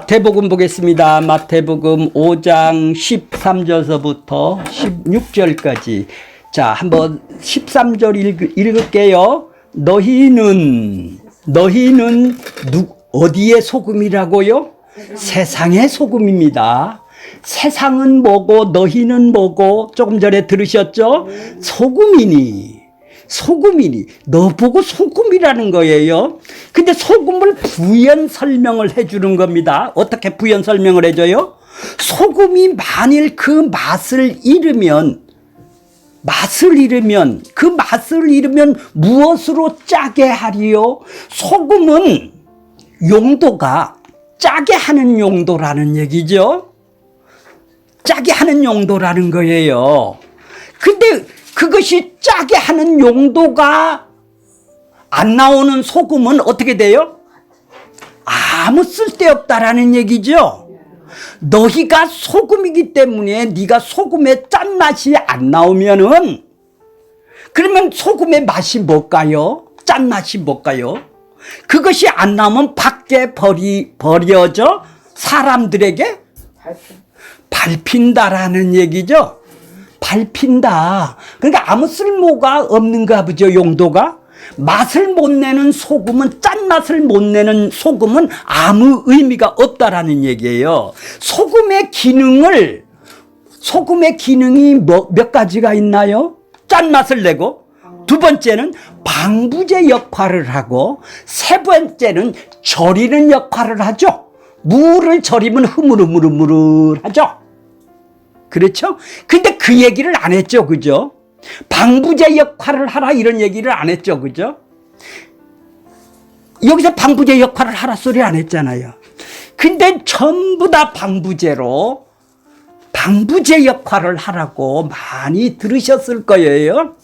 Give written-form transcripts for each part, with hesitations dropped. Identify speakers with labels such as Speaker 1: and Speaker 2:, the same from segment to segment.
Speaker 1: 마태복음 보겠습니다. 마태복음 5장 13절서부터 16절까지. 자, 한번 13절 읽을게요. 너희는 어디의 소금이라고요? 세상의 소금입니다. 세상은 뭐고 너희는 뭐고 조금 전에 들으셨죠? 소금이니 너 보고 소금이라는 거예요. 근데 소금을 부연 설명을 해주는 겁니다. 어떻게 부연 설명을 해줘요? 소금이 만일 그 맛을 잃으면 무엇으로 짜게 하리요? 소금은 용도가 짜게 하는 용도라는 얘기죠. 짜게 하는 용도라는 거예요. 근데 그것이 짜게 하는 용도가 안 나오는 소금은 어떻게 돼요? 아무 쓸데없다라는 얘기죠. 너희가 소금이기 때문에 네가 소금의 짠맛이 안 나오면은, 그러면 소금의 맛이 뭘까요? 짠맛이 뭘까요? 그것이 안 나오면 밖에 버려져 사람들에게 밟힌다라는 얘기죠. 밟힌다. 그러니까 아무 쓸모가 없는가 보죠, 용도가. 맛을 못 내는 소금은, 짠맛을 못 내는 소금은 아무 의미가 없다라는 얘기예요. 소금의 기능이 몇 가지가 있나요? 짠맛을 내고, 두 번째는 방부제 역할을 하고, 세 번째는 절이는 역할을 하죠. 물을 절이면 흐물흐물하죠. 그렇죠? 근데 그 얘기를 안 했죠. 그죠? 방부제 역할을 하라 이런 얘기를 안 했죠. 그죠? 여기서 방부제 역할을 하라 소리 안 했잖아요. 근데 전부 다 방부제 역할을 하라고 많이 들으셨을 거예요.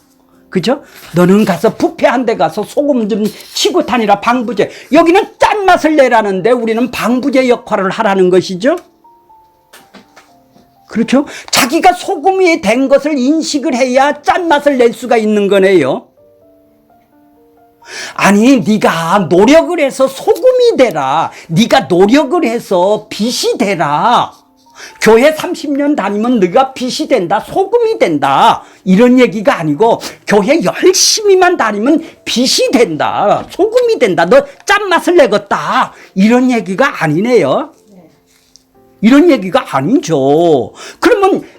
Speaker 1: 그죠? 너는 가서 뷔페한 데 가서 소금 좀 치고 다니라, 방부제. 여기는 짠맛을 내라는데 우리는 방부제 역할을 하라는 것이죠. 그렇죠? 자기가 소금이 된 것을 인식을 해야 짠맛을 낼 수가 있는 거네요. 아니, 네가 노력을 해서 소금이 되라. 네가 노력을 해서 빛이 되라. 교회 30년 다니면 네가 빛이 된다, 소금이 된다, 이런 얘기가 아니고, 교회 열심히만 다니면 빛이 된다, 소금이 된다, 너 짠맛을 내겠다, 이런 얘기가 아니네요. 이런 얘기가 아니죠.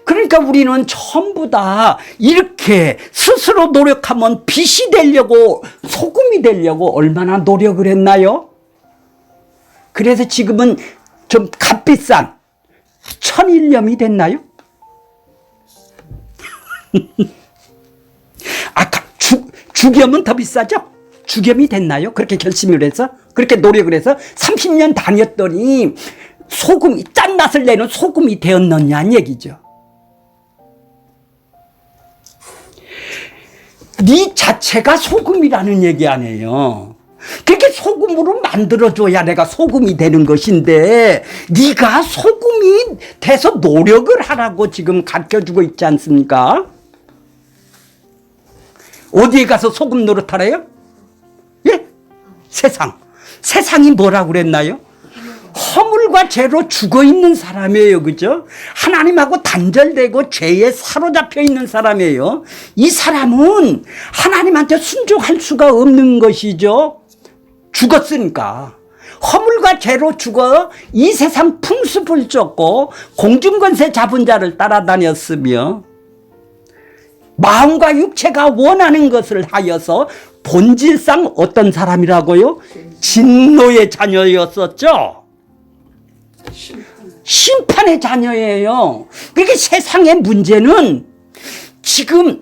Speaker 1: 그러니까 우리는 전부 다 이렇게 스스로 노력하면 빛이 되려고, 소금이 되려고 얼마나 노력을 했나요? 그래서 지금은 좀 값비싼 천일염이 됐나요? 아까 죽염은 더 비싸죠? 죽염이 됐나요? 그렇게 결심을 해서, 그렇게 노력을 해서 30년 다녔더니 소금이, 짠맛을 내는 소금이 되었느냐는 얘기죠. 네 자체가 소금이라는 얘기 아니에요. 그렇게 소금으로 만들어줘야 내가 소금이 되는 것인데, 네가 소금이 돼서 노력을 하라고 지금 가르쳐주고 있지 않습니까? 어디에 가서 소금 노릇하래요? 예? 세상이 뭐라고 그랬나요? 허물과 죄로 죽어있는 사람이에요. 그죠? 하나님하고 단절되고 죄에 사로잡혀 있는 사람이에요. 이 사람은 하나님한테 순종할 수가 없는 것이죠. 죽었으니까. 허물과 죄로 죽어 이 세상 풍습을 쫓고 공중권세 잡은 자를 따라다녔으며, 마음과 육체가 원하는 것을 하여서 본질상 어떤 사람이라고요? 진노의 자녀였었죠. 심판의 자녀예요. 그러니까 세상의 문제는 지금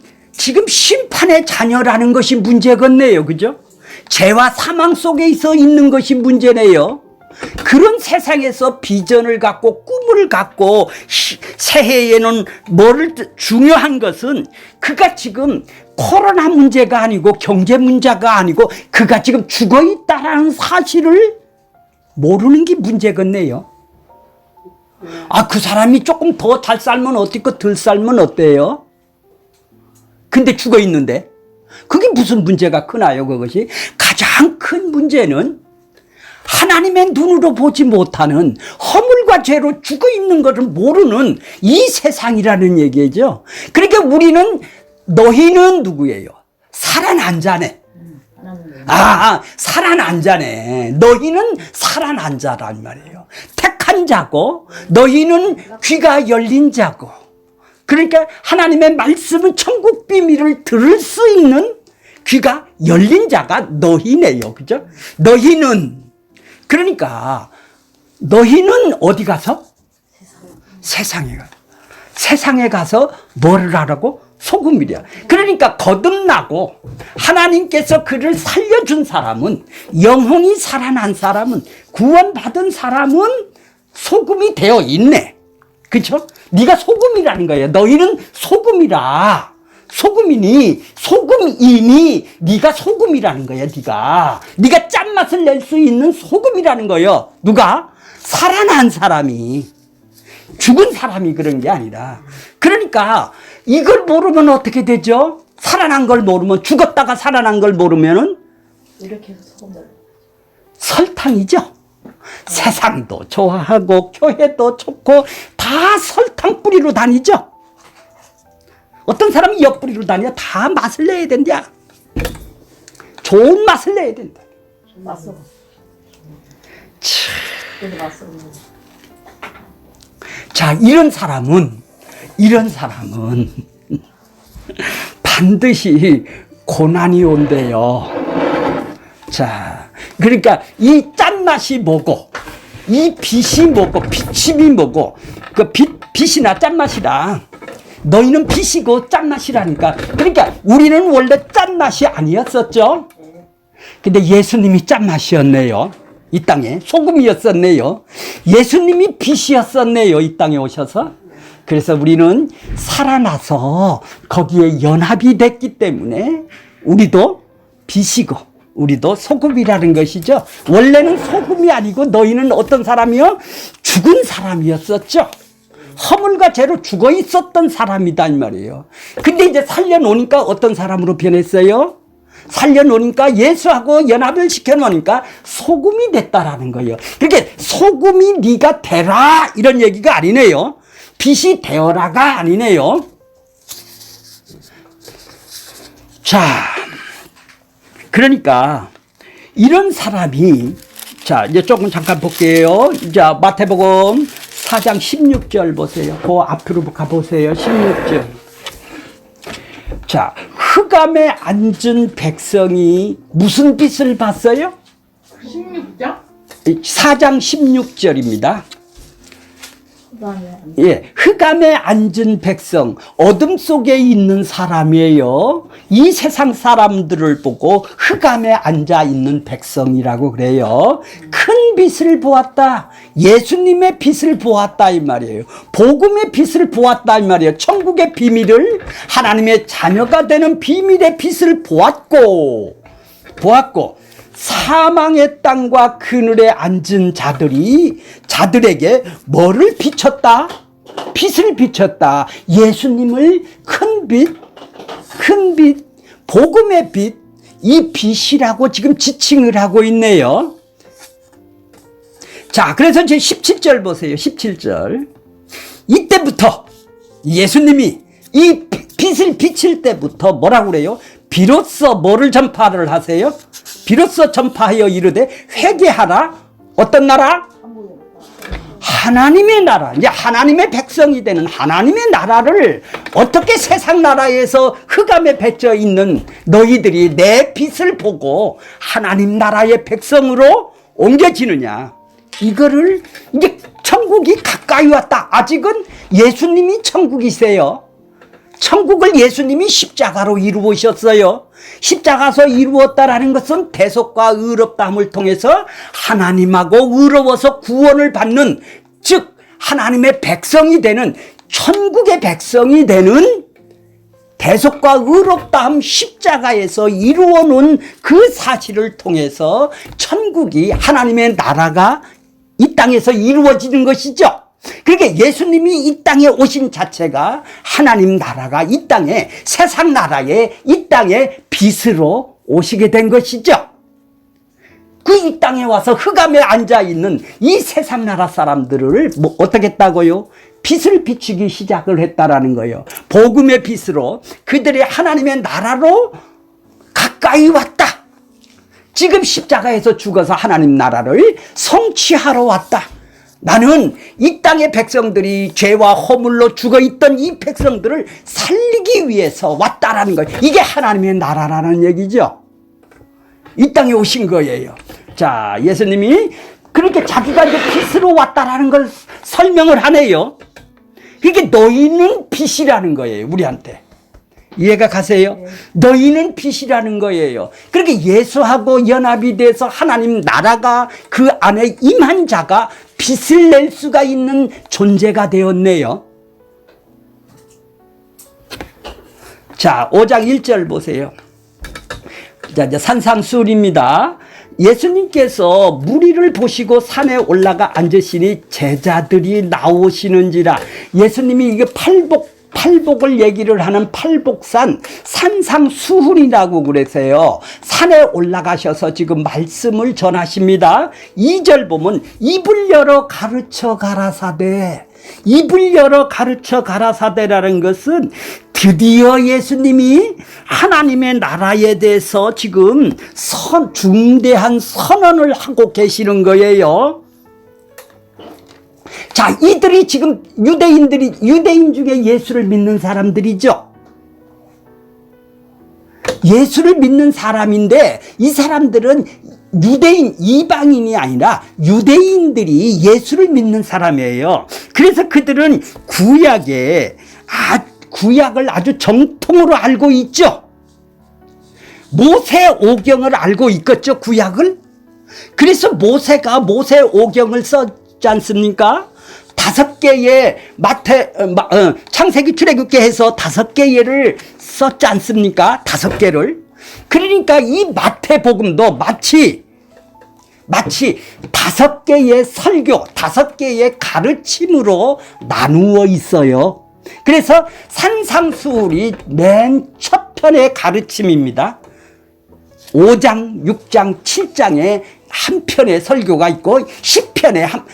Speaker 1: 심판의 자녀라는 것이 문제겠네요. 그죠? 죄와 사망 속에 있는 것이 문제네요. 그런 세상에서 비전을 갖고 꿈을 갖고 새해에는 중요한 것은, 그가 지금 코로나 문제가 아니고 경제 문제가 아니고 그가 지금 죽어 있다라는 사실을 모르는 게 문제겠네요. 그 사람이 조금 더 잘 살면 어떻고 덜 살면 어때요? 근데 죽어 있는데 그게 무슨 문제가 크나요? 그것이 가장 큰 문제는 하나님의 눈으로 보지 못하는 허물과 죄로 죽어 있는 것을 모르는 이 세상이라는 얘기죠. 그러니까 우리는 너희는 누구예요? 살아난 자네. 살아난 자네. 너희는 살아난 자란 말이에요. 택한 자고 너희는 귀가 열린 자고. 그러니까 하나님의 말씀은 천국 비밀을 들을 수 있는 귀가 열린 자가 너희네요. 그죠? 너희는 그러니까 너희는 어디 가서? 세상에 가서. 세상에 가서 뭐를 하라고? 소금이랴. 그러니까 거듭나고 하나님께서 그를 살려준 사람은, 영혼이 살아난 사람은, 구원받은 사람은 소금이 되어 있네. 그렇죠? 네가 소금이라는 거예요. 너희는 소금이라. 소금이니 네가 소금이라는 거야. 네가 짠맛을 낼 수 있는 소금이라는 거예요. 누가? 살아난 사람이. 죽은 사람이 그런 게 아니라. 그러니까 이걸 모르면 어떻게 되죠? 살아난 걸 모르면, 죽었다가 살아난 걸 모르면은
Speaker 2: 이렇게 해서 소금을
Speaker 1: 설탕이죠. 세상도 좋아하고 교회도 좋고 다 설탕 뿌리로 다니죠. 어떤 사람이 옆뿌리로 다녀. 다 맛을 내야 된다. 좋은 맛을 내야 된다.
Speaker 2: 맞어. 근데 맞어.
Speaker 1: 자, 이런 사람은 반드시 고난이 온대요. 자, 그러니까 이 짠맛이 뭐고, 이 빛이 뭐고, 비침이 뭐고, 그 빛이나 짠맛이랑 너희는 빛이고 짠맛이라니까. 그러니까 우리는 원래 짠맛이 아니었었죠. 근데 예수님이 짠맛이었네요. 이 땅에 소금이었었네요. 예수님이 빛이었었네요. 이 땅에 오셔서. 그래서 우리는 살아나서 거기에 연합이 됐기 때문에 우리도 빛이고 우리도 소금이라는 것이죠. 원래는 소금이 아니고 너희는 어떤 사람이요? 죽은 사람이었었죠. 허물과 죄로 죽어 있었던 사람이다 이 말이에요. 근데 이제 살려놓으니까 어떤 사람으로 변했어요? 살려놓으니까 예수하고 연합을 시켜놓으니까 소금이 됐다라는 거예요. 그러니까 소금이 네가 되라 이런 얘기가 아니네요. 빛이 되어라가 아니네요. 자, 그러니까 이런 사람이, 자 이제 조금 잠깐 볼게요. 자, 마태복음 4장 16절 보세요. 그 앞으로 가보세요. 16절. 자, 흑암에 앉은 백성이 무슨 빛을 봤어요?
Speaker 2: 16장?
Speaker 1: 4장 16절입니다. 예, 흑암에 앉은 백성, 어둠 속에 있는 사람이에요. 이 세상 사람들을 보고 흑암에 앉아 있는 백성이라고 그래요. 큰 빛을 보았다. 예수님의 빛을 보았다 이 말이에요. 복음의 빛을 보았다 이 말이에요. 천국의 비밀을, 하나님의 자녀가 되는 비밀의 빛을 보았고 사망의 땅과 그늘에 앉은 자들에게 뭐를 비췄다? 빛을 비췄다. 예수님을 큰 빛, 복음의 빛, 이 빛이라고 지금 지칭을 하고 있네요. 자, 그래서 이제 17절 보세요. 17절. 이때부터 예수님이 이 빛을 비칠 때부터 뭐라고 그래요? 비로소 뭐를 전파를 하세요? 비로소 전파하여 이르되 회개하라. 어떤 나라? 하나님의 나라. 이제 하나님의 백성이 되는 하나님의 나라를 어떻게 세상 나라에서 흑암에 배쳐 있는 너희들이 내 빛을 보고 하나님 나라의 백성으로 옮겨지느냐. 이거를 이제 천국이 가까이 왔다. 아직은 예수님이 천국이세요. 천국을 예수님이 십자가로 이루으셨어요. 십자가서 이루었다라는 것은 대속과 의롭다함을 통해서 하나님하고 의로워서 구원을 받는, 즉 하나님의 백성이 되는, 천국의 백성이 되는 대속과 의롭다함 십자가에서 이루어 놓은 그 사실을 통해서 천국이, 하나님의 나라가 이 땅에서 이루어지는 것이죠. 그러니까 예수님이 이 땅에 오신 자체가 하나님 나라가 이 땅에, 세상 나라에 이 땅에 빛으로 오시게 된 것이죠. 그 이 땅에 와서 흑암에 앉아있는 이 세상 나라 사람들을 뭐 어떻게 했다고요? 빛을 비추기 시작을 했다라는 거예요. 복음의 빛으로 그들이 하나님의 나라로 가까이 왔다. 지금 십자가에서 죽어서 하나님 나라를 성취하러 왔다. 나는 이 땅의 백성들이 죄와 허물로 죽어있던 이 백성들을 살리기 위해서 왔다라는 거예요. 이게 하나님의 나라라는 얘기죠. 이 땅에 오신 거예요. 자, 예수님이 그렇게 자기가 이제 빛으로 왔다라는 걸 설명을 하네요. 그게 너희는 빛이라는 거예요, 우리한테. 이해가 가세요? 너희는 빛이라는 거예요. 그렇게 예수하고 연합이 돼서 하나님 나라가 그 안에 임한 자가 빛을 낼 수가 있는 존재가 되었네요. 자, 5장 1절 보세요. 자, 이제 산상수훈입니다. 예수님께서 무리를 보시고 산에 올라가 앉으시니 제자들이 나오시는지라. 예수님이 이게 팔복을 얘기를 하는 팔복산 산상수훈이라고 그러세요. 산에 올라가셔서 지금 말씀을 전하십니다. 2절 보면 입을 열어 가르쳐 가라사대. 입을 열어 가르쳐 가라사대라는 것은 드디어 예수님이 하나님의 나라에 대해서 지금 중대한 선언을 하고 계시는 거예요. 자, 이들이 지금 유대인 중에 예수를 믿는 사람들이죠. 예수를 믿는 사람인데 이 사람들은 유대인, 이방인이 아니라 유대인들이 예수를 믿는 사람이에요. 그래서 그들은 구약을 아주 정통으로 알고 있죠. 모세 오경을 알고 있겠죠, 구약을. 그래서 모세가 모세 오경을 썼지 않습니까? 5개의 창세기 출애굽기 해서 5개를 썼지 않습니까? 5개를. 그러니까 이 마태복음도 마치 5개의 설교, 5개의 가르침으로 나누어 있어요. 그래서 산상수훈이 맨 첫 편의 가르침입니다. 5장, 6장, 7장에 한 편의 설교가 있고 10편에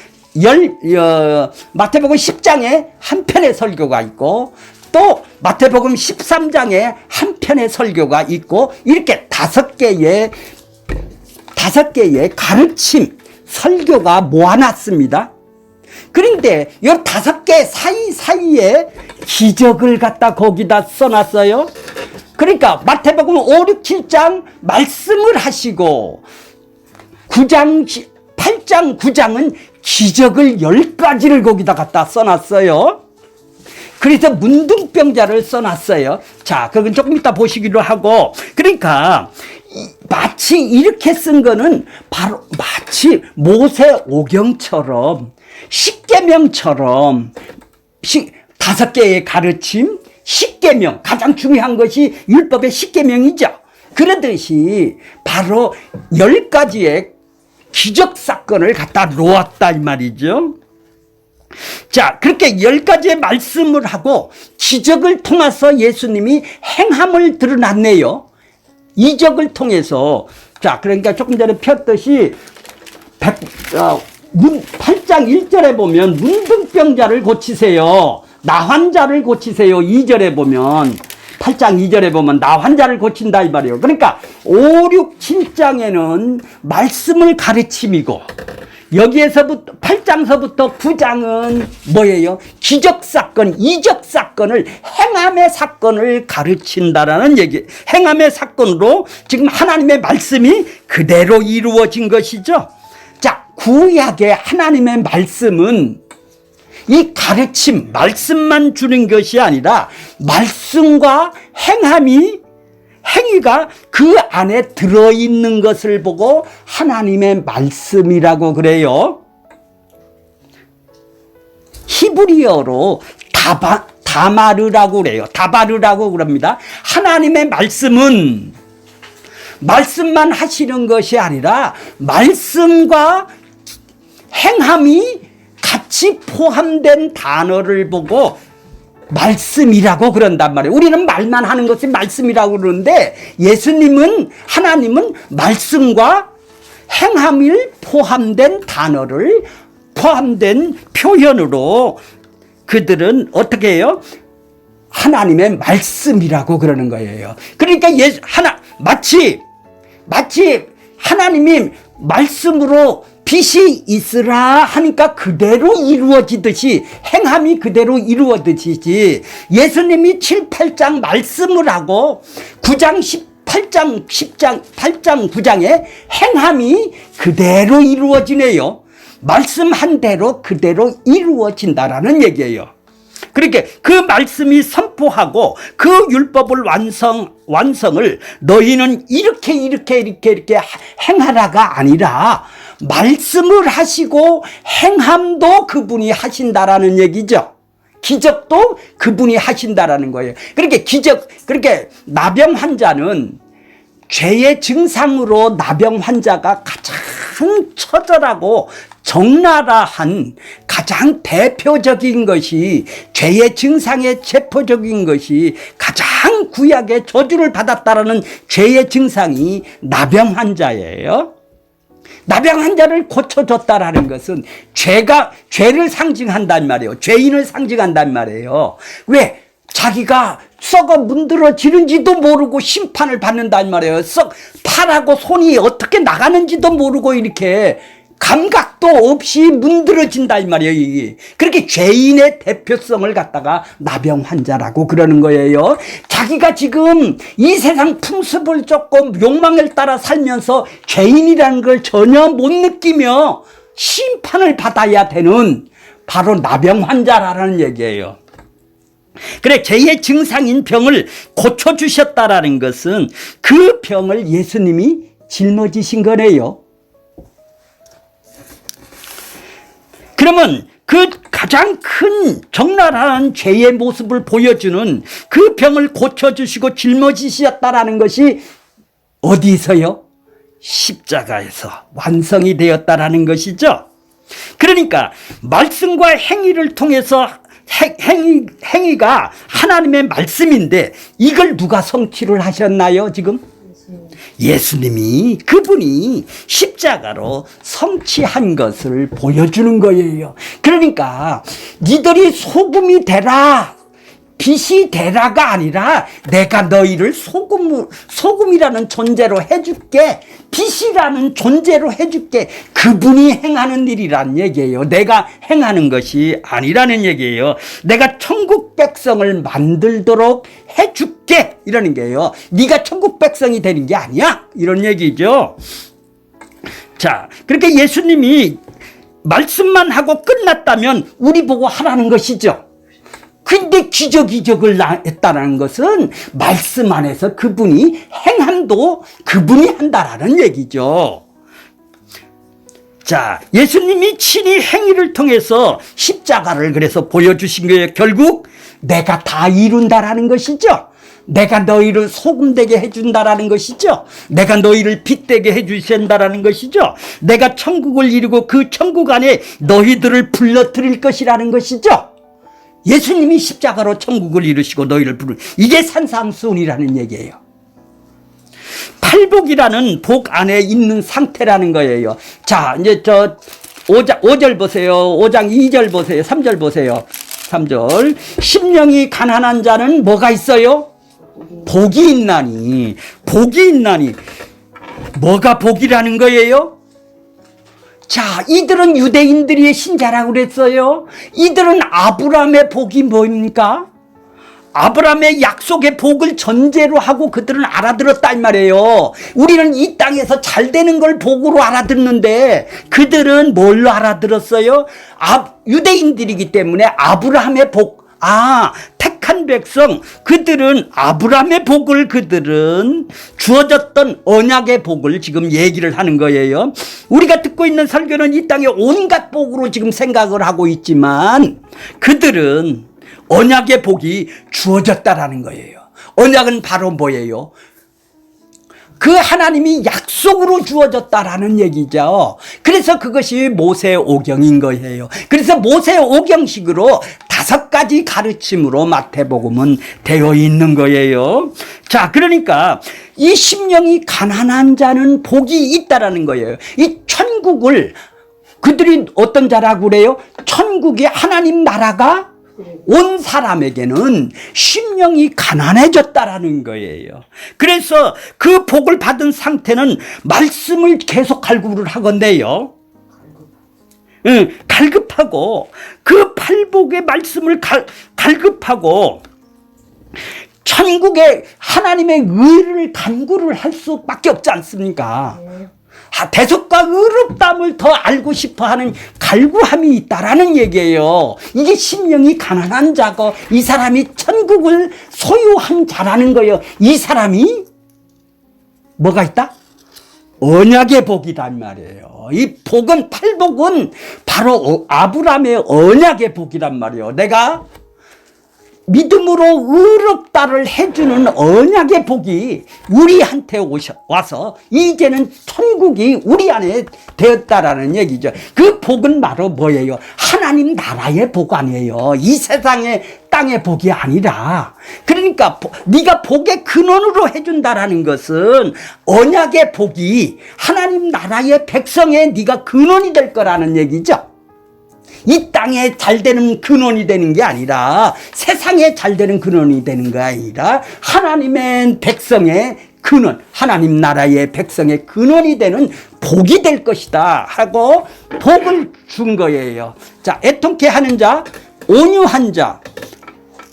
Speaker 1: 마태복음 10장에 한 편의 설교가 있고 또 마태복음 13장에 한 편의 설교가 있고 이렇게 5개의 가르침, 설교가 모아놨습니다. 그런데 이 5개 사이사이에 기적을 갖다 거기다 써놨어요. 그러니까 마태복음 5, 6, 7장 말씀을 하시고 8장, 9장은 기적을 10가지를 거기다 갖다 써놨어요. 그래서 문둥병자를 써놨어요. 자, 그건 조금 이따 보시기로 하고, 그러니까 마치 이렇게 쓴 거는 바로 마치 모세 오경처럼 십계명처럼 5개의 가르침, 십계명, 가장 중요한 것이 율법의 십계명이죠. 그러듯이 바로 10가지의 기적 사건을 갖다 놓았다 이 말이죠. 자, 그렇게 10가지의 말씀을 하고 기적을 통해서 예수님이 행함을 드러났네요. 이적을 통해서. 자, 그러니까 조금 전에 폈듯이 8장 1절에 보면 문둥병자를 고치세요. 나환자를 고치세요. 2절에 보면 8장 2절에 보면 나환자를 고친다 이 말이에요. 그러니까 5, 6, 7장에는 말씀을 가르침이고 여기에서부터 8장서부터 9장은 뭐예요? 기적사건, 이적사건을 행함의 사건을 가르친다라는 얘기. 행함의 사건으로 지금 하나님의 말씀이 그대로 이루어진 것이죠. 자, 구약의 하나님의 말씀은 이 가르침, 말씀만 주는 것이 아니라 말씀과 행위가 그 안에 들어있는 것을 보고 하나님의 말씀이라고 그래요. 히브리어로 다마르라고 그래요. 다바르라고 그럽니다. 하나님의 말씀은 말씀만 하시는 것이 아니라 말씀과 행함이 같이 포함된 단어를 보고 말씀이라고 그런단 말이에요. 우리는 말만 하는 것이 말씀이라고 그러는데 예수님은, 하나님은 말씀과 행함을 포함된 단어를 포함된 표현으로 그들은 어떻게 해요? 하나님의 말씀이라고 그러는 거예요. 그러니까 마치 하나님이 말씀으로 빛이 있으라 하니까 그대로 이루어지듯이 행함이 그대로 이루어지듯이 예수님이 7, 8장 말씀을 하고 9장 8장 10장 8장 9장에 행함이 그대로 이루어지네요. 말씀한 대로 그대로 이루어진다라는 얘기예요. 그러니까 그 말씀이 선포하고 그 율법을 완성을 너희는 이렇게 행하라가 아니라 말씀을 하시고 행함도 그분이 하신다라는 얘기죠. 기적도 그분이 하신다라는 거예요. 그렇게 나병 환자는 죄의 증상으로 나병 환자가 가장 처절하고 적나라한 가장 대표적인 것이 죄의 증상의 대표적인 것이 가장 구약의 저주를 받았다라는 죄의 증상이 나병 환자예요. 나병 환자를 고쳐줬다라는 것은 죄를 상징한단 말이에요. 죄인을 상징한단 말이에요. 왜? 자기가 썩어 문드러지는지도 모르고 심판을 받는단 말이에요. 팔하고 손이 어떻게 나가는지도 모르고 이렇게 감각도 없이 문드러진다 이 말이에요. 이게. 그렇게 죄인의 대표성을 갖다가 나병 환자라고 그러는 거예요. 자기가 지금 이 세상 풍습을 조금 욕망을 따라 살면서 죄인이라는 걸 전혀 못 느끼며 심판을 받아야 되는 바로 나병 환자라는 얘기예요. 그래, 죄의 증상인 병을 고쳐주셨다라는 것은 그 병을 예수님이 짊어지신 거네요. 그러면 그 가장 큰 적나라한 죄의 모습을 보여주는 그 병을 고쳐주시고 짊어지셨다라는 것이 어디서요? 십자가에서 완성이 되었다라는 것이죠. 그러니까 말씀과 행위를 통해서 행위가 하나님의 말씀인데 이걸 누가 성취를 하셨나요 지금? 예수님이 그분이 십자가로 성취한 것을 보여주는 거예요. 그러니까 니들이 소금이 되라 빛이 되라가 아니라 내가 너희를 소금이라는 존재로 해줄게, 빛이라는 존재로 해줄게. 그분이 행하는 일이란 얘기예요. 내가 행하는 것이 아니라는 얘기예요. 내가 천국 백성을 만들도록 해줄게 이러는 게요. 네가 천국 백성이 되는 게 아니야 이런 얘기죠. 자, 그렇게 예수님이 말씀만 하고 끝났다면 우리 보고 하라는 것이죠. 근데 기적을 했다는 것은 말씀 안에서 그분이 행함도 그분이 한다라는 얘기죠. 자, 예수님이 친히 행위를 통해서 십자가를 그래서 보여주신 거예요. 결국 내가 다 이룬다라는 것이죠. 내가 너희를 소금되게 해준다라는 것이죠. 내가 너희를 빛되게 해주신다라는 것이죠. 내가 천국을 이루고 그 천국 안에 너희들을 불러들일 것이라는 것이죠. 예수님이 십자가로 천국을 이루시고 너희를 부르는 이게 산상수훈이라는 얘기예요. 팔복이라는 복 안에 있는 상태라는 거예요. 자, 이제 5절 보세요. 5장 2절 보세요. 3절 보세요. 3절. 심령이 가난한 자는 뭐가 있어요? 복이 있나니. 복이 있나니. 뭐가 복이라는 거예요? 자, 이들은 유대인들이 신자라고 그랬어요. 이들은 아브라함의 복이 뭡니까? 아브라함의 약속의 복을 전제로 하고 그들은 알아들었다 이 말이에요. 우리는 이 땅에서 잘 되는 걸 복으로 알아듣는데 그들은 뭘로 알아들었어요? 유대인들이기 때문에 아브라함의 복, 택한 백성, 그들은 아브라함의 복을 그들은 주어졌던 언약의 복을 지금 얘기를 하는 거예요. 우리가 듣고 있는 설교는 이 땅의 온갖 복으로 지금 생각을 하고 있지만 그들은 언약의 복이 주어졌다라는 거예요. 언약은 바로 뭐예요? 그 하나님이 약속으로 주어졌다라는 얘기죠. 그래서 그것이 모세오경인 거예요. 그래서 모세오경식으로 5가지 가르침으로 마태복음은 되어 있는 거예요. 자, 그러니까 이 심령이 가난한 자는 복이 있다라는 거예요. 이 천국을 그들이 어떤 자라고 그래요? 천국이 하나님 나라가 온 사람에게는 심령이 가난해졌다라는 거예요. 그래서 그 복을 받은 상태는 말씀을 계속 갈구를 하건대요. 갈급하고 그 팔복의 말씀을 갈급하고 천국의 하나님의 의를 간구를 할 수밖에 없지 않습니까? 대속과 의롭다함을 더 알고 싶어하는 갈구함이 있다라는 얘기예요. 이게 심령이 가난한 자고 이 사람이 천국을 소유한 자라는 거예요. 이 사람이 뭐가 있다? 언약의 복이란 말이에요. 이 복은 팔복은 바로 아브라함의 언약의 복이란 말이에요. 내가 믿음으로 의롭다를 해주는 언약의 복이 우리한테 와서 이제는 천국이 우리 안에 되었다라는 얘기죠. 그 복은 바로 뭐예요? 하나님 나라의 복 아니에요. 이 세상의 땅의 복이 아니라. 그러니까 네가 복의 근원으로 해준다라는 것은 언약의 복이 하나님 나라의 백성의 네가 근원이 될 거라는 얘기죠. 이 땅에 잘 되는 근원이 되는 게 아니라 세상에 잘 되는 근원이 되는 게 아니라 하나님의 백성의 근원, 하나님 나라의 백성의 근원이 되는 복이 될 것이다 하고 복을 준 거예요. 자, 애통케 하는 자, 온유한 자,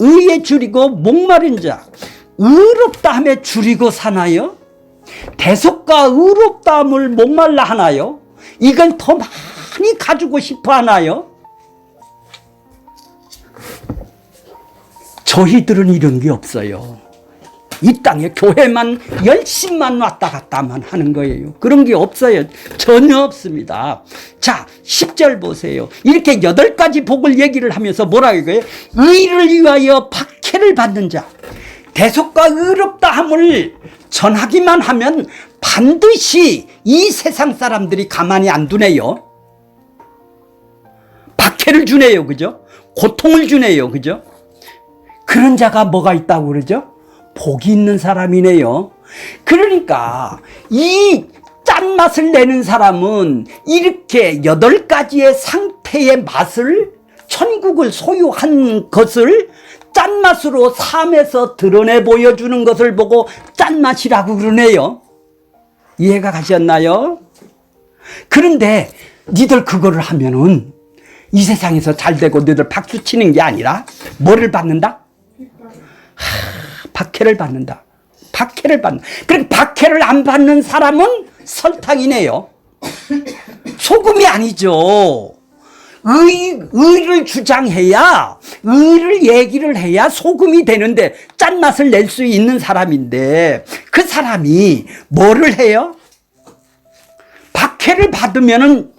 Speaker 1: 의에 줄이고 목마른 자, 의롭다함에 줄이고 사나요? 대속과 의롭다함을 목말라 하나요? 이건 더 많이 가지고 싶어 하나요? 저희들은 이런 게 없어요. 이 땅에 교회만 열심만 왔다 갔다만 하는 거예요. 그런 게 없어요. 전혀 없습니다. 자, 10절 보세요. 이렇게 8가지 복을 얘기를 하면서 뭐라고 해요? 의를 위하여 박해를 받는 자, 대속과 의롭다함을 전하기만 하면 반드시 이 세상 사람들이 가만히 안 두네요. 박해를 주네요. 그죠? 고통을 주네요. 그죠? 그런 자가 뭐가 있다고 그러죠? 복이 있는 사람이네요. 그러니까 이 짠맛을 내는 사람은 이렇게 8가지의 상태의 맛을, 천국을 소유한 것을 짠맛으로 삶에서 드러내 보여주는 것을 보고 짠맛이라고 그러네요. 이해가 가셨나요? 그런데 니들 그거를 하면은 이 세상에서 잘 되고 너희들 박수 치는 게 아니라 뭐를 받는다? 박해를 받는다. 박해를 받는다. 그럼 박해를 안 받는 사람은 설탕이네요. 소금이 아니죠. 의를 주장해야, 의를 얘기를 해야 소금이 되는데 짠맛을 낼 수 있는 사람인데 그 사람이 뭐를 해요? 박해를 받으면은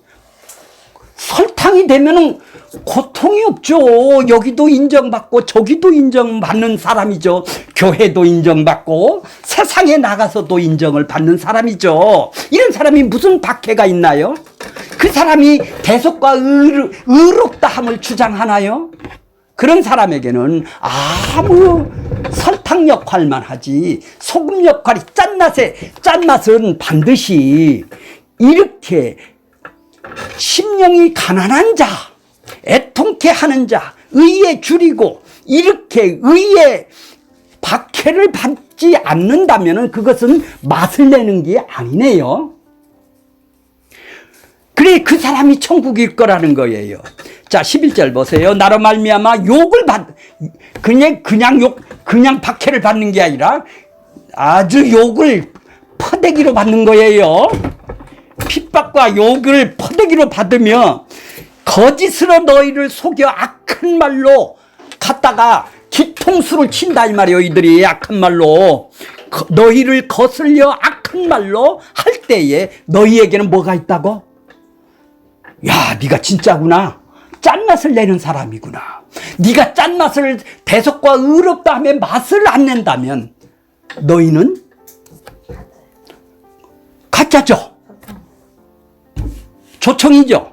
Speaker 1: 설탕이 되면은 고통이 없죠. 여기도 인정받고 저기도 인정받는 사람이죠. 교회도 인정받고 세상에 나가서도 인정을 받는 사람이죠. 이런 사람이 무슨 박해가 있나요? 그 사람이 대속과 의롭다함을 주장하나요? 그런 사람에게는 아무 설탕 역할만 하지 소금 역할이 짠맛은 반드시 이렇게 심령이 가난한 자, 애통케 하는 자, 의에 줄이고 이렇게 의에 박해를 받지 않는다면 그것은 맛을 내는 게 아니네요. 그래, 그 사람이 천국일 거라는 거예요. 자, 11절 보세요. 나로 말미암아 욕을 그냥 박해를 받는 게 아니라 아주 욕을 퍼대기로 받는 거예요. 핍박과 욕을 퍼대기로 받으며 거짓으로 너희를 속여 악한 말로 갖다가 뒤통수를 친다 이 말이에요. 이들이 악한 말로 너희를 거슬려 악한 말로 할 때에 너희에게는 뭐가 있다고? 야, 네가 진짜구나. 짠맛을 내는 사람이구나. 네가 짠맛을 대속과 의롭다 하면 맛을 안 낸다면 너희는 사자죠.
Speaker 2: 사탕.
Speaker 1: 조청이죠.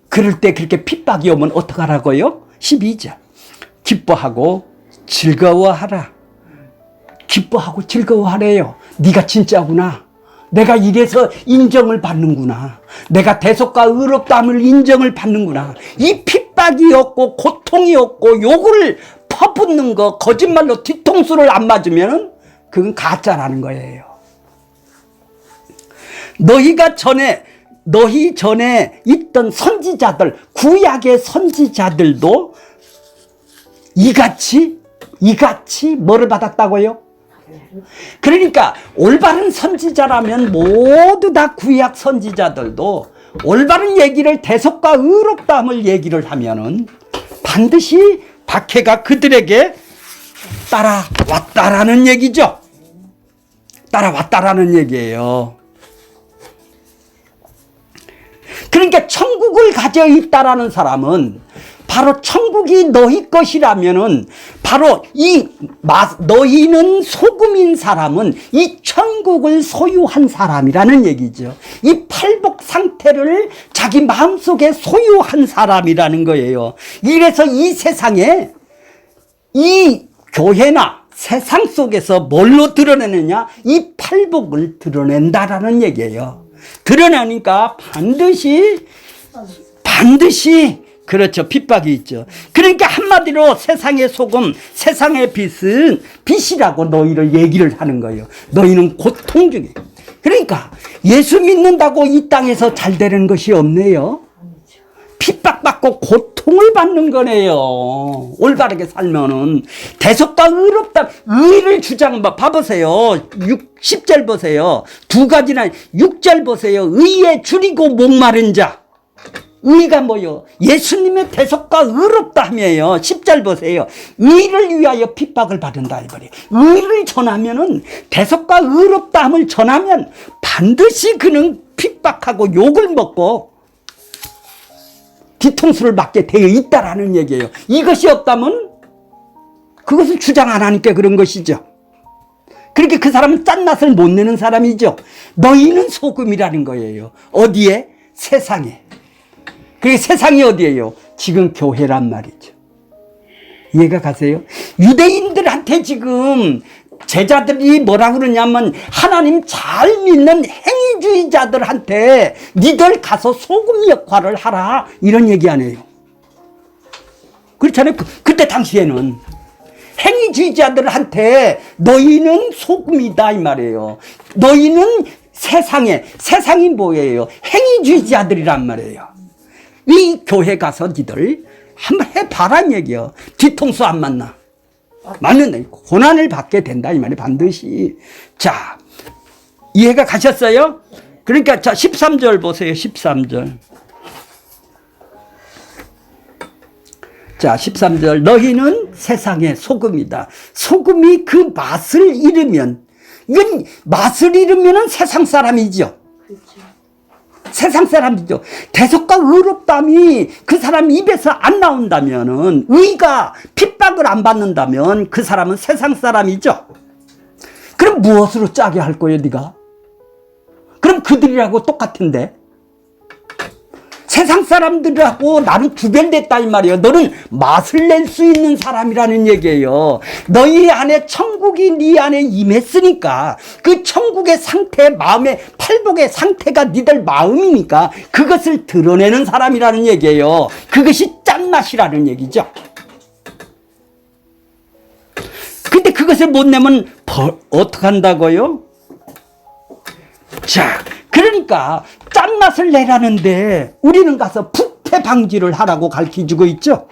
Speaker 1: 그럴 때 그렇게 핍박이 오면 어떡하라고요? 12절. 기뻐하고 즐거워하라. 기뻐하고 즐거워하래요. 네가 진짜구나. 내가 이래서 인정을 받는구나. 내가 대속과 의롭다함을 인정을 받는구나. 이 핍박이 없고 고통이 없고 욕을 퍼붓는 거, 거짓말로 뒤통수를 안 맞으면 그건 가짜라는 거예요. 너희 전에 있던 선지자들, 구약의 선지자들도 이같이 뭐를 받았다고요? 그러니까 올바른 선지자라면 모두 다 구약 선지자들도 올바른 얘기를, 대속과 의롭다함을 얘기를 하면은 반드시 박해가 그들에게 따라왔다라는 얘기죠. 따라왔다라는 얘기예요. 그러니까 천국을 가져 있다라는 사람은 바로 천국이 너희 것이라면은 바로 너희는 소금인 사람은 이 천국을 소유한 사람이라는 얘기죠. 이 팔복 상태를 자기 마음속에 소유한 사람이라는 거예요. 이래서 이 세상에 이 교회나 세상 속에서 뭘로 드러내느냐? 이 팔복을 드러낸다라는 얘기예요. 드러나니까 반드시 그렇죠. 핍박이 있죠. 그러니까 한마디로 세상의 소금, 세상의 빛은 빛이라고 너희를 얘기를 하는 거예요. 너희는 고통 중에. 그러니까 예수 믿는다고 이 땅에서 잘 되는 것이 없네요. 핍박받고 고통을 받는 거네요. 올바르게 살면은. 대속과 의롭다, 의를 봐보세요. 10절 보세요. 두 가지나 6절 보세요. 의에 줄이고 목마른 자. 의가 뭐요? 예수님의 대속과 의롭다함이에요. 10절 보세요. 의를 위하여 핍박을 받은다 이거예요. 의를 전하면은, 대속과 의롭다함을 전하면 반드시 그는 핍박하고 욕을 먹고 뒤통수를 맞게 되어 있다라는 얘기예요. 이것이 없다면 그것을 주장 안 하니까 그런 것이죠. 그렇게 그 사람은 짠맛을 못 내는 사람이죠. 너희는 소금이라는 거예요. 어디에? 세상에. 그게 세상이 어디예요? 지금 교회란 말이죠. 이해가 가세요? 유대인들한테 지금 제자들이 뭐라 그러냐면 하나님 잘 믿는 행위주의자들한테 니들 가서 소금 역할을 하라 이런 얘기 안 해요. 그렇잖아요. 그때 당시에는 행위주의자들한테 너희는 소금이다 이 말이에요. 너희는 세상이 뭐예요? 행위주의자들이란 말이에요. 이 교회 가서 니들 한번 해봐란 얘기요. 뒤통수 안 맞나? 맞는다. 고난을 받게 된다 이 말이 반드시. 자, 이해가 가셨어요? 그러니까 자 13절 보세요. 13절. 자 13절. 너희는 세상의 소금이다. 소금이 그 맛을 잃으면, 이건 맛을 잃으면은 세상 사람이죠. 세상 사람이죠. 대속과 의롭다함이 그 사람 입에서 안 나온다면은, 의가 핍박을 안 받는다면 그 사람은 세상 사람이죠. 그럼 무엇으로 짜게 할 거예요, 네가? 그럼 그들이라고 똑같은데? 세상 사람들하고 나는 구별됐다 이 말이에요. 너는 맛을 낼 수 있는 사람이라는 얘기예요. 너희 안에 천국이 네 안에 임했으니까 그 천국의 상태, 마음의 팔복의 상태가 니들 마음이니까 그것을 드러내는 사람이라는 얘기예요. 그것이 짠맛이라는 얘기죠. 근데 그것을 못 내면 어떻게 한다고요? 자, 그러니까 짠맛을 내라는데 우리는 가서 부패 방지를 하라고 가르쳐주고 있죠.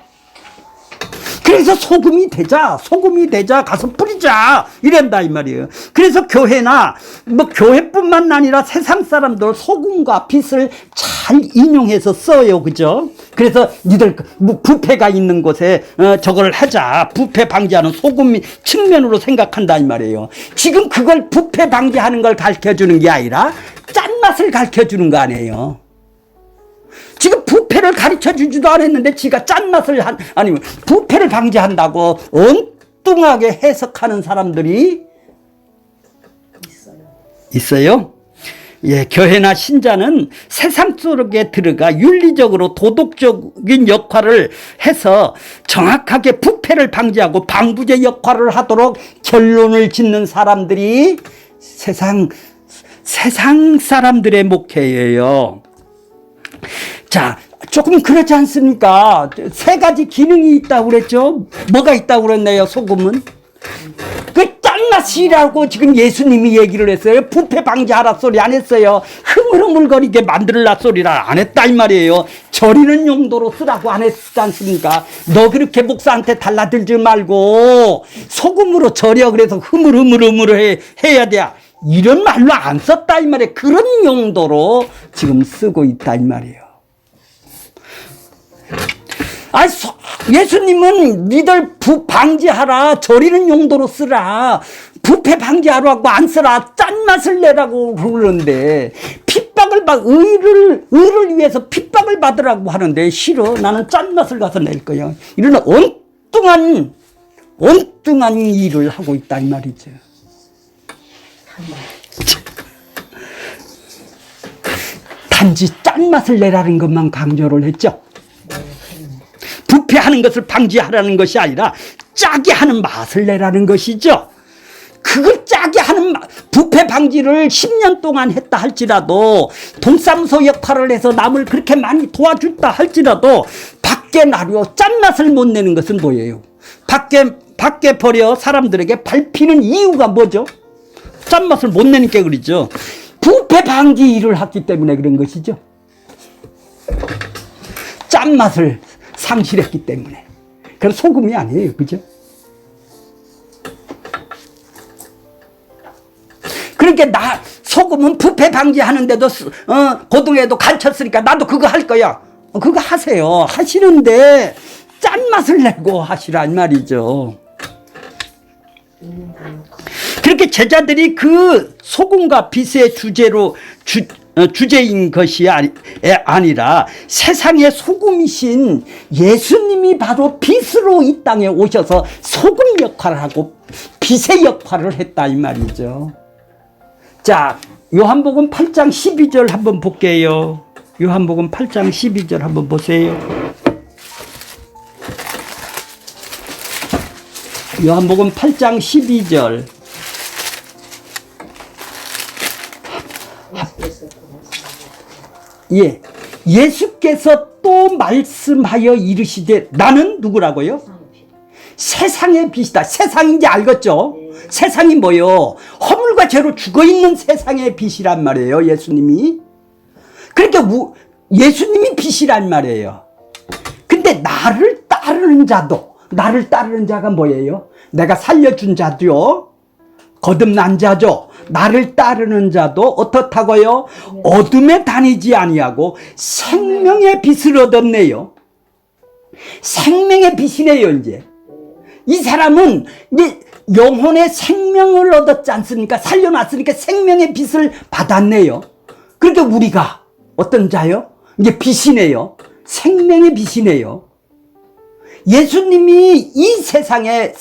Speaker 1: 그래서 소금이 되자 가서 뿌리자 이런다 이 말이에요. 그래서 교회나 교회뿐만 아니라 세상 사람들 소금과 빛을 잘 인용해서 써요. 그죠? 그래서 니들 부패가 있는 곳에 저걸 하자. 부패 방지하는 소금 측면으로 생각한다 이 말이에요. 지금 그걸 부패 방지하는 걸 가르쳐주는 게 아니라 짠맛을 가르쳐주는 거 아니에요. 지금 부패를 가르쳐주지도 않았는데 지가 짠맛을 아니면 부패를 방지한다고 엉뚱하게 해석하는 사람들이 있어요. 교회나 신자는 세상 속에 들어가 윤리적으로 도덕적인 역할을 해서 정확하게 부패를 방지하고 방부제 역할을 하도록 결론을 짓는 사람들이 세상 사람들의 목회예요. 자, 조금 그렇지 않습니까? 세 가지 기능이 있다고 그랬죠? 뭐가 있다고 그랬나요, 소금은? 그 짠맛이라고 지금 예수님이 얘기를 했어요. 부패 방지하라 소리 안 했어요. 흐물흐물거리게 만들라 소리를 안 했다 이 말이에요. 절이는 용도로 쓰라고 안 했지 않습니까? 너 그렇게 목사한테 달라들지 말고 소금으로 절여 그래서 흐물흐물흐물 해야 돼. 이런 말로 안 썼다 이 말이에요. 그런 용도로 지금 쓰고 있다 이 말이에요. 예수님은 니들 방지하라, 절이는 용도로 쓰라, 부패 방지하라고 안 쓰라, 짠맛을 내라고 그러는데 핍박을 의를 위해서 핍박을 받으라고 하는데 싫어, 나는 짠맛을 가서 낼 거야. 이런 엉뚱한 일을 하고 있다 이 말이죠. 단지 짠맛을 내라는 것만 강조를 했죠. 부패하는 것을 방지하라는 것이 아니라 짜게 하는 맛을 내라는 것이죠. 그걸 짜게 하는 부패 방지를 10년 동안 했다 할지라도, 동사무소 역할을 해서 남을 그렇게 많이 도와줬다 할지라도 밖에 나려 짠맛을 못 내는 것은 뭐예요? 밖에 버려 사람들에게 밟히는 이유가 뭐죠? 짠맛을 못 내는 게 그러죠. 부패 방지 일을 했기 때문에 그런 것이죠. 짠맛을 상실했기 때문에. 그건 소금이 아니에요. 그죠? 그러니까 소금은 부패 방지하는데도 고등에도 가르쳤으니까 나도 그거 할 거야. 그거 하세요. 하시는데 짠맛을 내고 하시란 말이죠. 그렇게 제자들이 그 소금과 빛의 주제인 것이 아니라 세상의 소금이신 예수님이 바로 빛으로 이 땅에 오셔서 소금 역할을 하고 빛의 역할을 했다 이 말이죠. 자, 요한복음 8장 12절 한번 볼게요. 요한복음 8장 12절 한번 보세요. 요한복음 8장 12절. 예, 예수께서 또 말씀하여 이르시되, 나는 누구라고요? 세상의 빛이다. 세상인지 알겠죠? 세상이 뭐요? 허물과 죄로 죽어있는 세상의 빛이란 말이에요. 예수님이. 그러니까 예수님이 빛이란 말이에요. 근데 나를 따르는 자가 뭐예요? 내가 살려준 자죠. 거듭난 자죠. 나를 따르는 자도 어떻다고요? 어둠에 다니지 아니하고 생명의 빛을 얻었네요. 생명의 빛이네요. 이제 이 사람은 이제 영혼의 생명을 얻었지 않습니까? 살려놨으니까 생명의 빛을 받았네요. 그러니까 우리가 어떤 자요? 이게 빛이네요. 생명의 빛이네요. 예수님이 이 세상에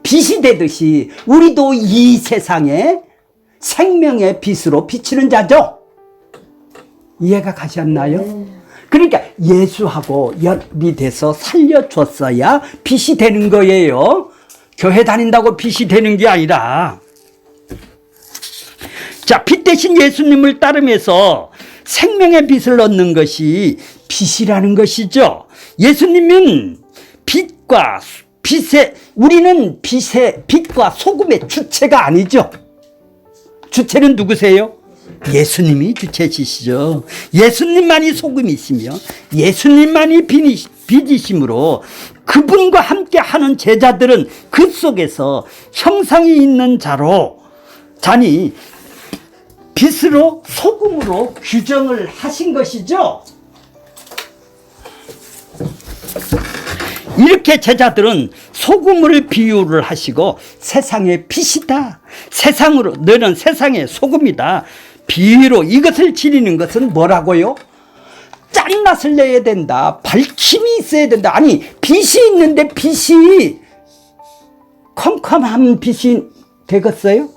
Speaker 1: 빛이 되듯이 우리도 이 세상에 생명의 빛으로 비치는 자죠. 이해가 가셨나요? 그러니까 예수하고 연합이 돼서 살려줬어야 빛이 되는 거예요. 교회 다닌다고 빛이 되는 게 아니라. 자, 빛 대신 예수님을 따르면서 생명의 빛을 얻는 것이 빛이라는 것이죠. 예수님은 우리는 빛과 소금의 주체가 아니죠. 주체는 누구세요? 예수님이 주체시죠. 예수님만이 소금이시며 예수님만이 빛이시므로 그분과 함께 하는 제자들은 그 속에서 형상이 있는 자니 빛으로 소금으로 규정을 하신 것이죠. 이렇게 제자들은 소금을 비유를 하시고 세상의 빛이다. 너는 세상의 소금이다. 비유로 이것을 지니는 것은 뭐라고요? 짠맛을 내야 된다. 밝힘이 있어야 된다. 아니, 빛이 있는데 빛이 컴컴한 빛이 되겠어요?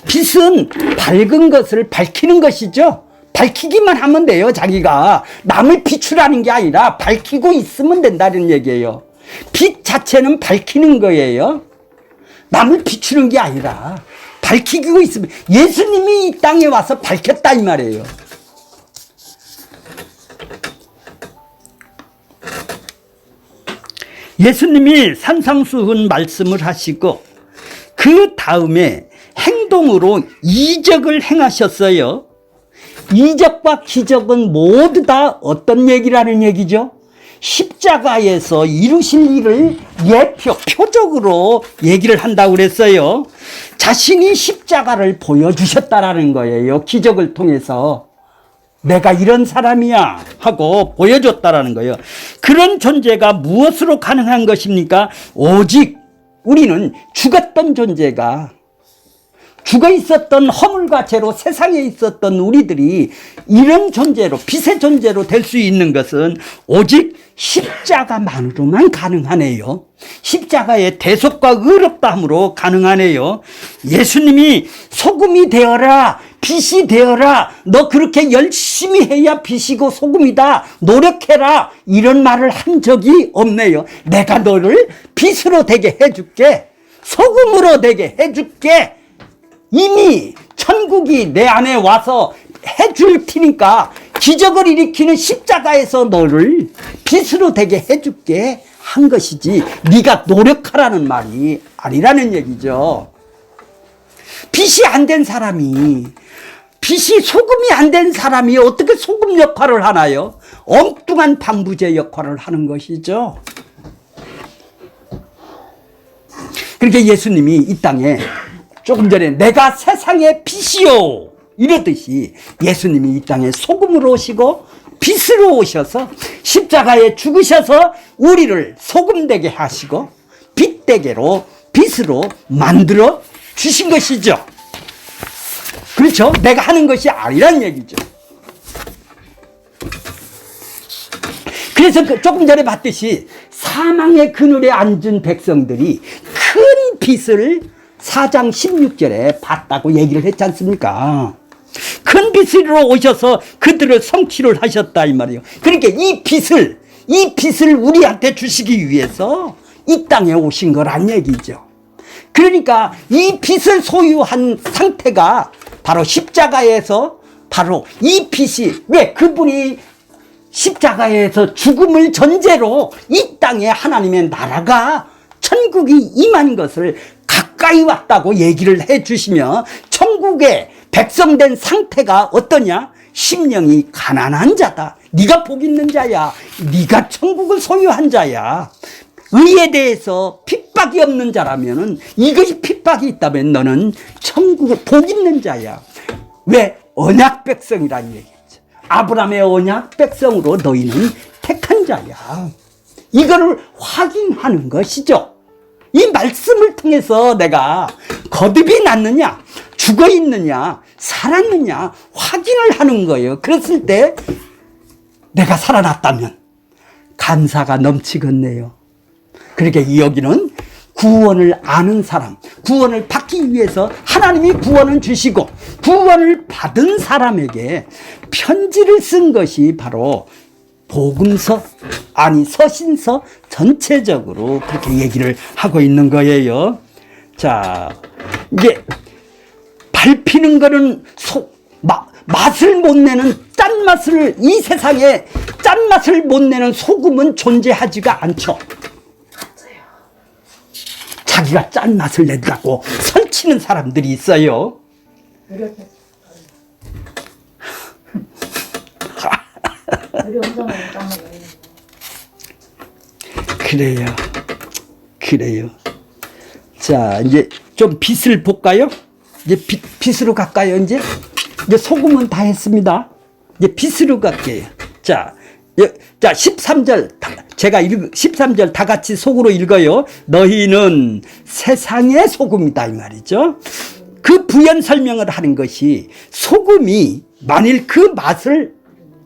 Speaker 1: 빛은 밝은 것을 밝히는 것이죠. 밝히기만 하면 돼요. 자기가 남을 비추라는 게 아니라 밝히고 있으면 된다는 얘기예요. 빛 자체는 밝히는 거예요. 남을 비추는 게 아니라 밝히고 있으면, 예수님이 이 땅에 와서 밝혔다 이 말이에요. 예수님이 산상수훈 말씀을 하시고 그 다음에 행동으로 이적을 행하셨어요. 이적과 기적은 모두 다 어떤 얘기라는 얘기죠? 십자가에서 이루실 일을 표적으로 얘기를 한다고 그랬어요. 자신이 십자가를 보여주셨다라는 거예요. 기적을 통해서. 내가 이런 사람이야 하고 보여줬다라는 거예요. 그런 존재가 무엇으로 가능한 것입니까? 오직 우리는 죽었던 존재가, 죽어 있었던 허물과 죄로 세상에 있었던 우리들이 이런 존재로, 빛의 존재로 될 수 있는 것은 오직 십자가만으로만 가능하네요. 십자가의 대속과 의롭다함으로 가능하네요. 예수님이 소금이 되어라, 빛이 되어라, 너 그렇게 열심히 해야 빛이고 소금이다, 노력해라, 이런 말을 한 적이 없네요. 내가 너를 빛으로 되게 해줄게, 소금으로 되게 해줄게, 이미 천국이 내 안에 와서 해줄 테니까 기적을 일으키는 십자가에서 너를 빛으로 되게 해줄게 한 것이지 네가 노력하라는 말이 아니라는 얘기죠. 빛이 안 된 사람이, 빛이 소금이 안 된 사람이 어떻게 소금 역할을 하나요? 엉뚱한 방부제 역할을 하는 것이죠. 그렇게 예수님이 이 땅에 조금 전에 내가 세상의 빛이요 이러듯이 예수님이 이 땅에 소금으로 오시고 빛으로 오셔서 십자가에 죽으셔서 우리를 소금되게 하시고 빛되게로 빛으로 만들어 주신 것이죠. 그렇죠? 내가 하는 것이 아니란 얘기죠. 그래서 조금 전에 봤듯이 사망의 그늘에 앉은 백성들이 큰 빛을 4장 16절에 봤다고 얘기를 했지 않습니까? 큰 빛으로 오셔서 그들을 성취를 하셨다 이 말이에요. 그러니까 이 빛을 우리한테 주시기 위해서 이 땅에 오신 거란 얘기죠. 그러니까 이 빛을 소유한 상태가 바로 십자가에서, 바로 이 빛이, 왜 그분이 십자가에서 죽음을 전제로 이 땅에 하나님의 나라가, 천국이 임한 것을 가까이 왔다고 얘기를 해주시며, 천국의 백성된 상태가 어떠냐? 심령이 가난한 자다. 네가 복 있는 자야. 네가 천국을 소유한 자야. 의에 대해서 핍박이 없는 자라면은, 이것이 핍박이 있다면 너는 천국을 복 있는 자야. 왜? 언약 백성이라는 얘기죠. 아브라함의 언약 백성으로 너희는 택한 자야. 이거를 확인하는 것이죠. 이 말씀을 통해서 내가 거듭이 났느냐, 죽어 있느냐, 살았느냐 확인을 하는 거예요. 그랬을 때 내가 살아났다면 감사가 넘치겠네요. 그러니까 여기는 구원을 아는 사람, 구원을 받기 위해서 하나님이 구원을 주시고 구원을 받은 사람에게 편지를 쓴 것이 바로 복음서, 아니 서신서 전체적으로 그렇게 얘기를 하고 있는 거예요. 자, 이게 밟히는 거는 맛을 못 내는 짠맛을, 이 세상에 짠맛을 못 내는 소금은 존재하지가 않죠. 자기가 짠맛을 낸다고 설치는 사람들이 있어요. 그래요. 자, 이제 좀 빛을 볼까요? 이제 빛으로 갈까요? 이제 소금은 다 했습니다. 이제 빛으로 갈게요. 자, 13절, 제가 13절 다 같이 속으로 읽어요. 너희는 세상의 소금이다 이 말이죠. 그 부연 설명을 하는 것이, 소금이 만일 그 맛을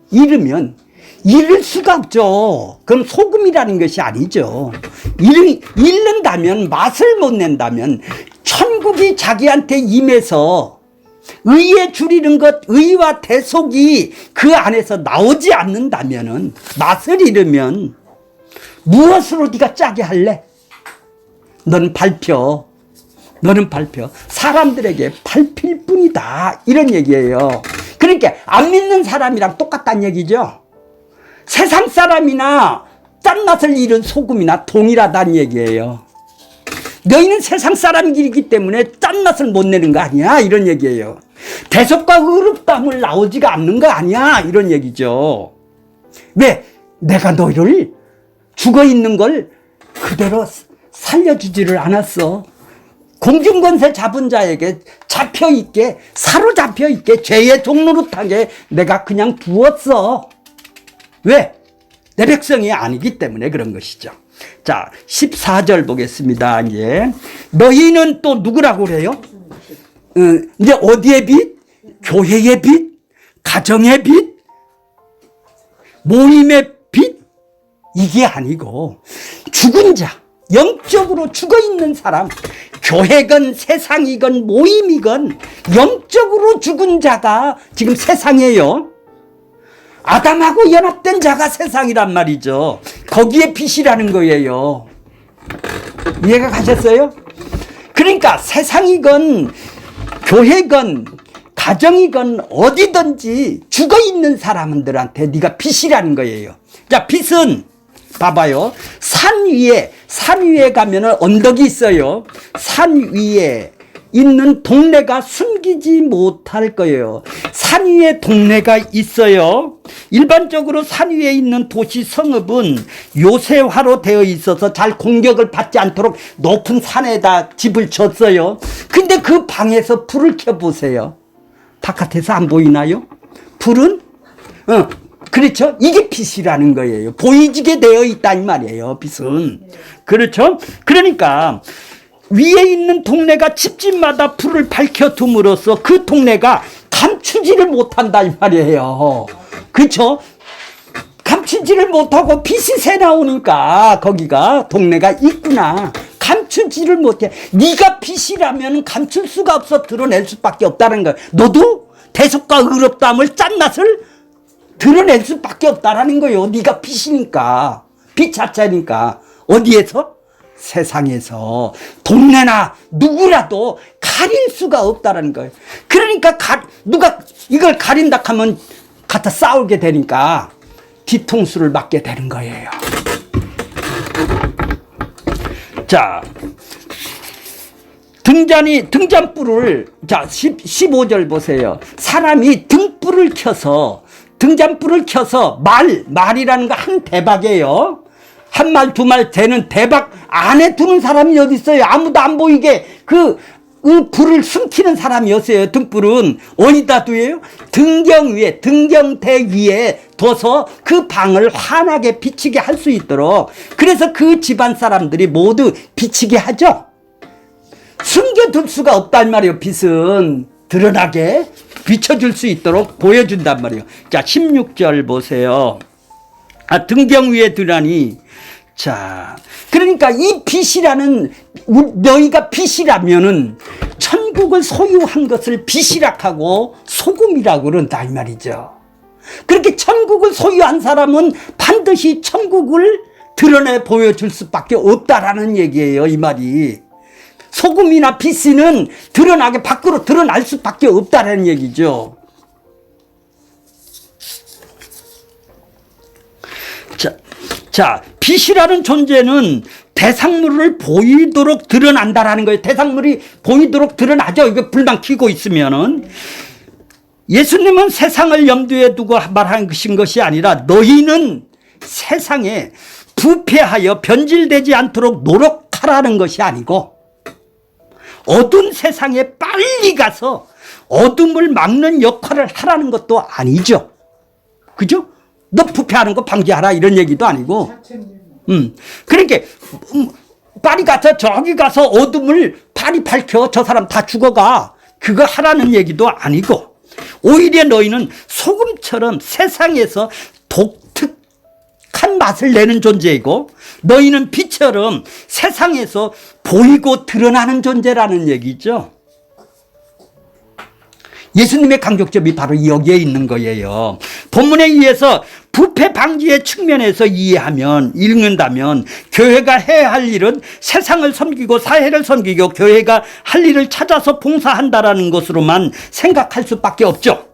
Speaker 1: 잃으면 잃을 수가 없죠. 그럼 소금이라는 것이 아니죠. 잃는다면, 맛을 못 낸다면 천국이 자기한테 임해서 의에 줄이는 것, 의와 대속이 그 안에서 나오지 않는다면은, 맛을 잃으면 무엇으로 네가 짜게 할래? 너는 밟혀. 너는 밟혀. 사람들에게 밟힐 뿐이다. 이런 얘기예요. 그러니까 안 믿는 사람이랑 똑같다는 얘기죠. 세상 사람이나 짠맛을 잃은 소금이나 동일하다는 얘기예요. 너희는 세상 사람이기 때문에 짠맛을 못 내는 거 아니야? 이런 얘기예요. 대속과 의롭다함을 나오지가 않는 거 아니야? 이런 얘기죠. 왜? 내가 너희를 죽어있는 걸 그대로 살려주지를 않았어. 공중권세 잡은 자에게 잡혀있게, 사로잡혀있게, 죄의 종노릇하게 내가 그냥 두었어. 왜? 내 백성이 아니기 때문에 그런 것이죠. 자, 14절 보겠습니다. 이제 너희는 또 누구라고 그래요? 이제 어디의 빛? 교회의 빛? 가정의 빛? 모임의 빛? 이게 아니고 죽은 자, 영적으로 죽어있는 사람, 교회건 세상이건 모임이건 영적으로 죽은 자가 지금 세상이에요. 아담하고 연합된 자가 세상이란 말이죠. 거기에 빛이라는 거예요. 이해가 가셨어요? 그러니까 세상이건 교회건 가정이건 어디든지 죽어있는 사람들한테 네가 빛이라는 거예요. 자, 빛은 봐봐요. 산 위에 가면은 언덕이 있어요. 산 위에 있는 동네가 숨기지 못할 거예요. 산 위에 동네가 있어요. 일반적으로 산 위에 있는 도시 성읍은 요새화로 되어 있어서 잘 공격을 받지 않도록 높은 산에다 집을 졌어요. 근데 그 방에서 불을 켜보세요. 바깥에서 안 보이나요? 불은? 그렇죠? 이게 빛이라는 거예요. 보이지게 되어 있단 말이에요, 빛은. 그렇죠? 그러니까 위에 있는 동네가 집집마다 불을 밝혀둠으로써 그 동네가 감추지를 못한다 이 말이에요. 그렇죠? 감추지를 못하고 빛이 새 나오니까 거기가 동네가 있구나. 감추지를 못해. 네가 빛이라면 감출 수가 없어. 드러낼 수밖에 없다는 거예요. 너도 대속과 의롭다함을 짠맛을 드러낼 수밖에 없다라는 거예요. 네가 빛이니까. 빛 자체니까. 어디에서? 세상에서. 동네나 누구라도 가릴 수가 없다라는 거예요. 그러니까 누가 이걸 가린다 하면 갖다 싸우게 되니까 뒤통수를 맞게 되는 거예요. 자, 등잔불을, 자, 15절 보세요. 사람이 등불을 켜서, 등잔불을 켜서 말이라는 거 한 대박이에요. 한 말, 두 말 되는 대박 안에 두는 사람이 어디 있어요? 아무도 안 보이게 그 불을 숨기는 사람이 없어요. 등불은 어디다 두어요? 등경 위에, 등경대 위에 둬서 그 방을 환하게 비치게 할 수 있도록. 그래서 그 집안 사람들이 모두 비치게 하죠. 숨겨둘 수가 없단 말이에요. 빛은 드러나게 비춰줄 수 있도록 보여준단 말이에요. 자, 16절 보세요. 등경 위에 두라니. 자, 그러니까 이 빛이라는, 너희가 빛이라면은 천국을 소유한 것을 빛이라 하고 소금이라고 그런다 이 말이죠. 그렇게 천국을 소유한 사람은 반드시 천국을 드러내 보여줄 수밖에 없다라는 얘기예요. 이 말이. 소금이나 빛은 드러나게 밖으로 드러날 수밖에 없다라는 얘기죠. 자, 빛이라는 존재는 대상물을 보이도록 드러난다라는 거예요. 대상물이 보이도록 드러나죠. 이거 불만 켜고 있으면은. 예수님은 세상을 염두에 두고 말한 것이 아니라 너희는 세상에 부패하여 변질되지 않도록 노력하라는 것이 아니고 어두운 세상에 빨리 가서 어둠을 막는 역할을 하라는 것도 아니죠. 그죠? 너 부패하는 거 방지하라 이런 얘기도 아니고. 그러니까 빨리 가서 저기 가서 어둠을 빨리 밝혀 저 사람 다 죽어가 그거 하라는 얘기도 아니고 오히려 너희는 소금처럼 세상에서 독특한 맛을 내는 존재이고 너희는 빛처럼 세상에서 보이고 드러나는 존재라는 얘기죠. 예수님의 강조점이 바로 여기에 있는 거예요. 본문에 의해서 부패 방지의 측면에서 읽는다면 교회가 해야 할 일은 세상을 섬기고 사회를 섬기고 교회가 할 일을 찾아서 봉사한다라는 것으로만 생각할 수밖에 없죠.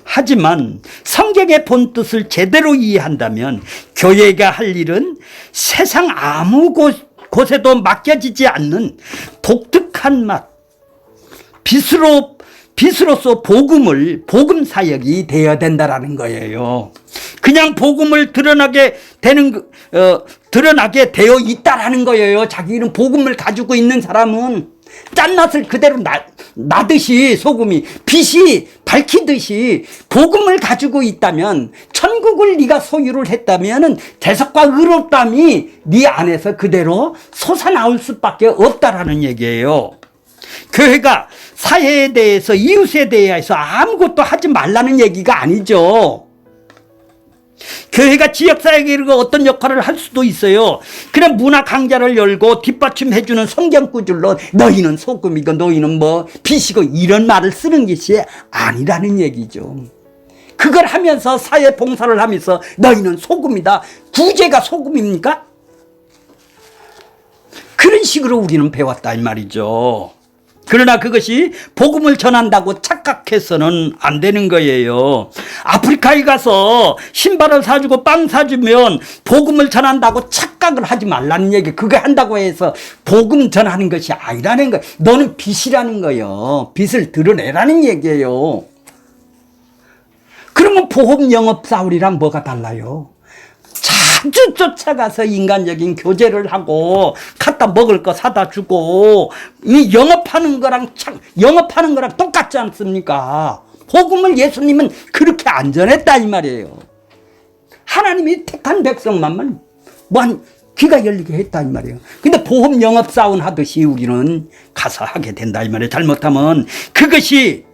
Speaker 1: 하지만 성경의 본뜻을 제대로 이해한다면 교회가 할 일은 세상 아무 곳에도 맡겨지지 않는 독특한 맛, 빛으로서 복음 사역이 되어야 된다라는 거예요. 그냥 복음을 드러나게 되어 있다라는 거예요. 자기는 복음을 가지고 있는 사람은 짠맛을 그대로 나듯이 소금이 빛이 밝히듯이 복음을 가지고 있다면 천국을 네가 소유를 했다면 대속과 의롭담이 네 안에서 그대로 솟아나올 수밖에 없다라는 얘기예요. 교회가 사회에 대해서 이웃에 대해서 아무것도 하지 말라는 얘기가 아니죠. 교회가 지역사회에 어떤 역할을 할 수도 있어요. 그냥 문화 강좌를 열고 뒷받침해주는 성경구절로 너희는 소금이고 너희는 빛이고 이런 말을 쓰는 것이 아니라는 얘기죠. 그걸 하면서 사회 봉사를 하면서 너희는 소금이다. 구제가 소금입니까? 그런 식으로 우리는 배웠다 이 말이죠. 그러나 그것이 복음을 전한다고 착각해서는 안 되는 거예요. 아프리카에 가서 신발을 사주고 빵 사주면 복음을 전한다고 착각을 하지 말라는 얘기. 그거 한다고 해서 복음 전하는 것이 아니라는 거예요. 너는 빛이라는 거예요. 빛을 드러내라는 얘기예요. 그러면 보험 영업사울이랑 뭐가 달라요? 자주 쫓아가서 인간적인 교제를 하고 갖다 먹을 거 사다 주고 이 영업하는 거랑 똑같지 않습니까? 복음을 예수님은 그렇게 안 전했다 이 말이에요. 하나님이 택한 백성만만 귀가 열리게 했다 이 말이에요. 근데 보험 영업사원 하듯이 우리는 가서 하게 된다 이 말이에요. 잘못하면 그것이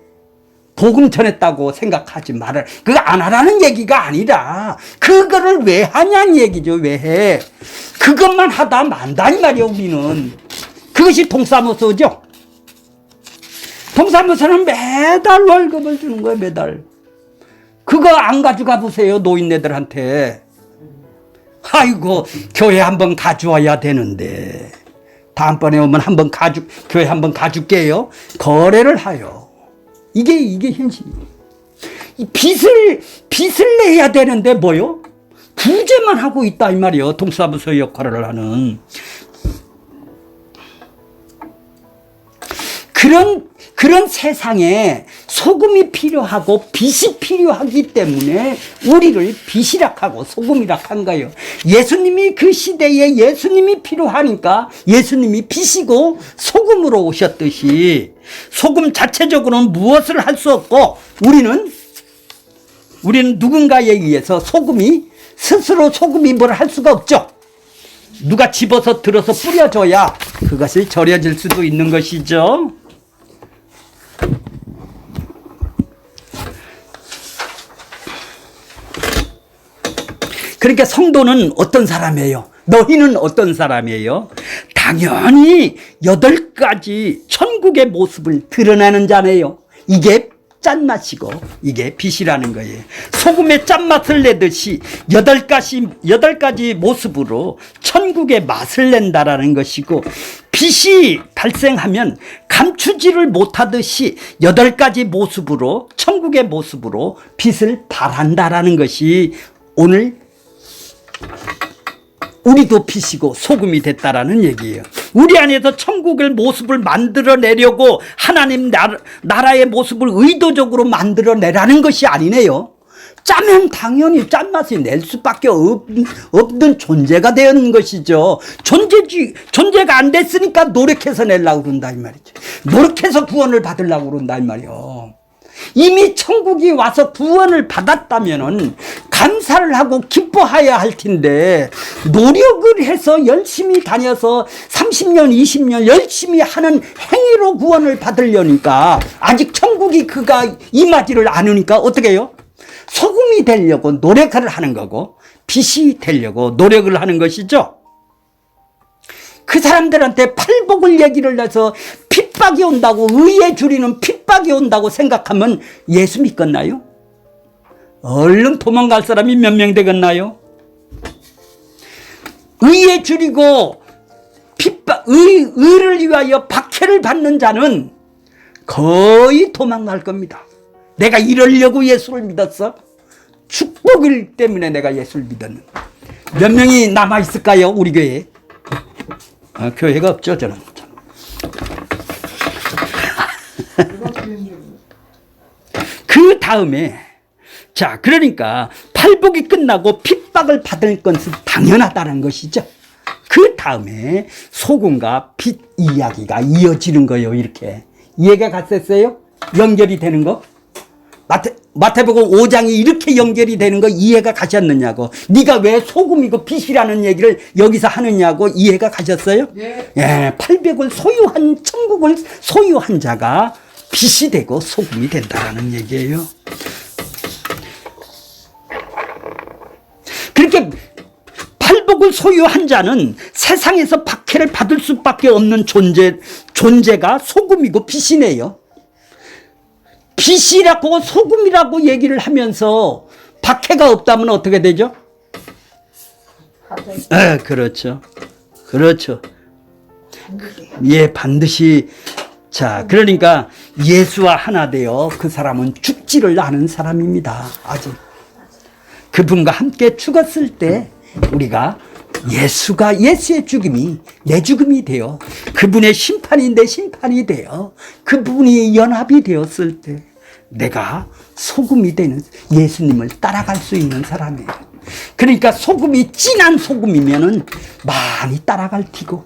Speaker 1: 복음 전했다고 생각하지 말아라. 그거 안 하라는 얘기가 아니라 그거를 왜 하냐는 얘기죠. 왜 해? 그것만 하다 만다 이 말이에요. 우리는. 그것이 동사무소죠. 동사무소는 매달 월급을 주는 거예요. 매달. 그거 안 가져가 보세요. 노인네들한테. 아이고 교회 한번 가져와야 되는데 다음번에 오면 교회 한번 가줄게요. 거래를 하요. 이게 현실이에요. 이 빚을 내야 되는데 뭐요? 구제만 하고 있다 이 말이에요. 동사무소 역할을 하는 그런 세상에 소금이 필요하고 빛이 필요하기 때문에 우리를 빛이라 하고 소금이라 한 거예요. 예수님이 그 시대에 예수님이 필요하니까 예수님이 빛이고 소금으로 오셨듯이 소금 자체적으로는 무엇을 할 수 없고 우리는 누군가에 의해서 스스로 소금이 뭘 할 수가 없죠. 누가 집어서 들어서 뿌려줘야 그것이 절여질 수도 있는 것이죠. 그러니까 성도는 어떤 사람이에요? 너희는 어떤 사람이에요? 당연히 8가지 천국의 모습을 드러내는 자네요. 이게 짠맛이고 이게 빛이라는 거예요. 소금에 짠맛을 내듯이 8가지 모습으로 천국의 맛을 낸다라는 것이고 빛이 발생하면 감추지를 못하듯이 8가지 모습으로 천국의 모습으로 빛을 발한다라는 것이 오늘 우리도 빛이고 소금이 됐다라는 얘기예요. 우리 안에서 천국의 모습을 만들어내려고 하나님 나라의 모습을 의도적으로 만들어내라는 것이 아니네요. 짜면 당연히 짠맛이 낼 수밖에 없는 존재가 되는 것이죠. 존재가 안 됐으니까 노력해서 내려고 그런다 이 말이죠. 노력해서 구원을 받으려고 그런다 이 말이요. 이미 천국이 와서 구원을 받았다면은 감사를 하고 기뻐해야 할 텐데 노력을 해서 열심히 다녀서 30년 20년 열심히 하는 행위로 구원을 받으려니까 아직 천국이 그가 임하지를 않으니까 어떻게 해요? 소금이 되려고 노력을 하는 거고 빛이 되려고 노력을 하는 것이죠. 그 사람들한테 팔복을 얘기를 해서 핍박이 온다고, 의에 줄이는 핍박이 온다고 생각하면 예수 믿겠나요? 얼른 도망갈 사람이 몇 명 되겠나요? 의에 줄이고 의를 위하여 박해를 받는 자는 거의 도망갈 겁니다. 내가 이러려고 예수를 믿었어? 축복일 때문에 내가 예수를 믿었는데. 몇 명이 남아있을까요? 우리 교회에? 교회가 없죠, 저는. 그 다음에, 자, 그러니까 팔복이 끝나고 핍박을 받을 것은 당연하다는 것이죠. 그 다음에 소금과 빛 이야기가 이어지는 거예요. 이렇게 이해가 갔었어요? 연결이 되는 거? 마태복음 5장이 이렇게 연결이 되는 거 이해가 가셨느냐고. 네가 왜 소금이고 빛이라는 얘기를 여기서 하느냐고 이해가 가셨어요?
Speaker 2: 네.
Speaker 1: 예, 800을 소유한, 천국을 소유한 자가 빛이 되고 소금이 된다는 얘기예요. 그렇게 팔복을 소유한 자는 세상에서 박해를 받을 수밖에 없는 존재가 소금이고 빛이네요. 빛이라고 소금이라고 얘기를 하면서 박해가 없다면 어떻게 되죠? 그렇죠. 그렇죠. 예, 반드시. 자, 그러니까 예수와 하나 되어 그 사람은 죽지를 않은 사람입니다. 아직. 그분과 함께 죽었을 때 우리가 예수의 죽음이 내 죽음이 되어, 그분의 심판이 내 심판이 되어, 그분이 연합이 되었을 때 내가 소금이 되는, 예수님을 따라갈 수 있는 사람이에요. 그러니까 소금이 진한 소금이면은 많이 따라갈 티고,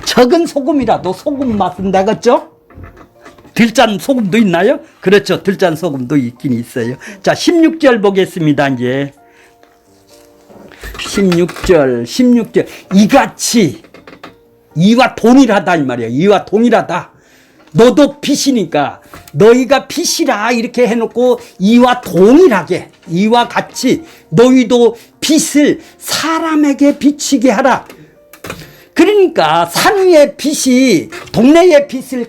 Speaker 1: 적은 소금이라도 소금 맛은 나겠죠? 들짠 소금도 있나요? 그렇죠. 들짠 소금도 있긴 있어요. 자, 16절 보겠습니다. 이제 16절 이같이, 이와 동일하다 이 말이에요. 이와 동일하다. 너도 빛이니까 너희가 빛이라 이렇게 해놓고 이와 동일하게, 이와 같이 너희도 빛을 사람에게 비치게 하라. 그러니까 산 위의 빛이 동네의 빛을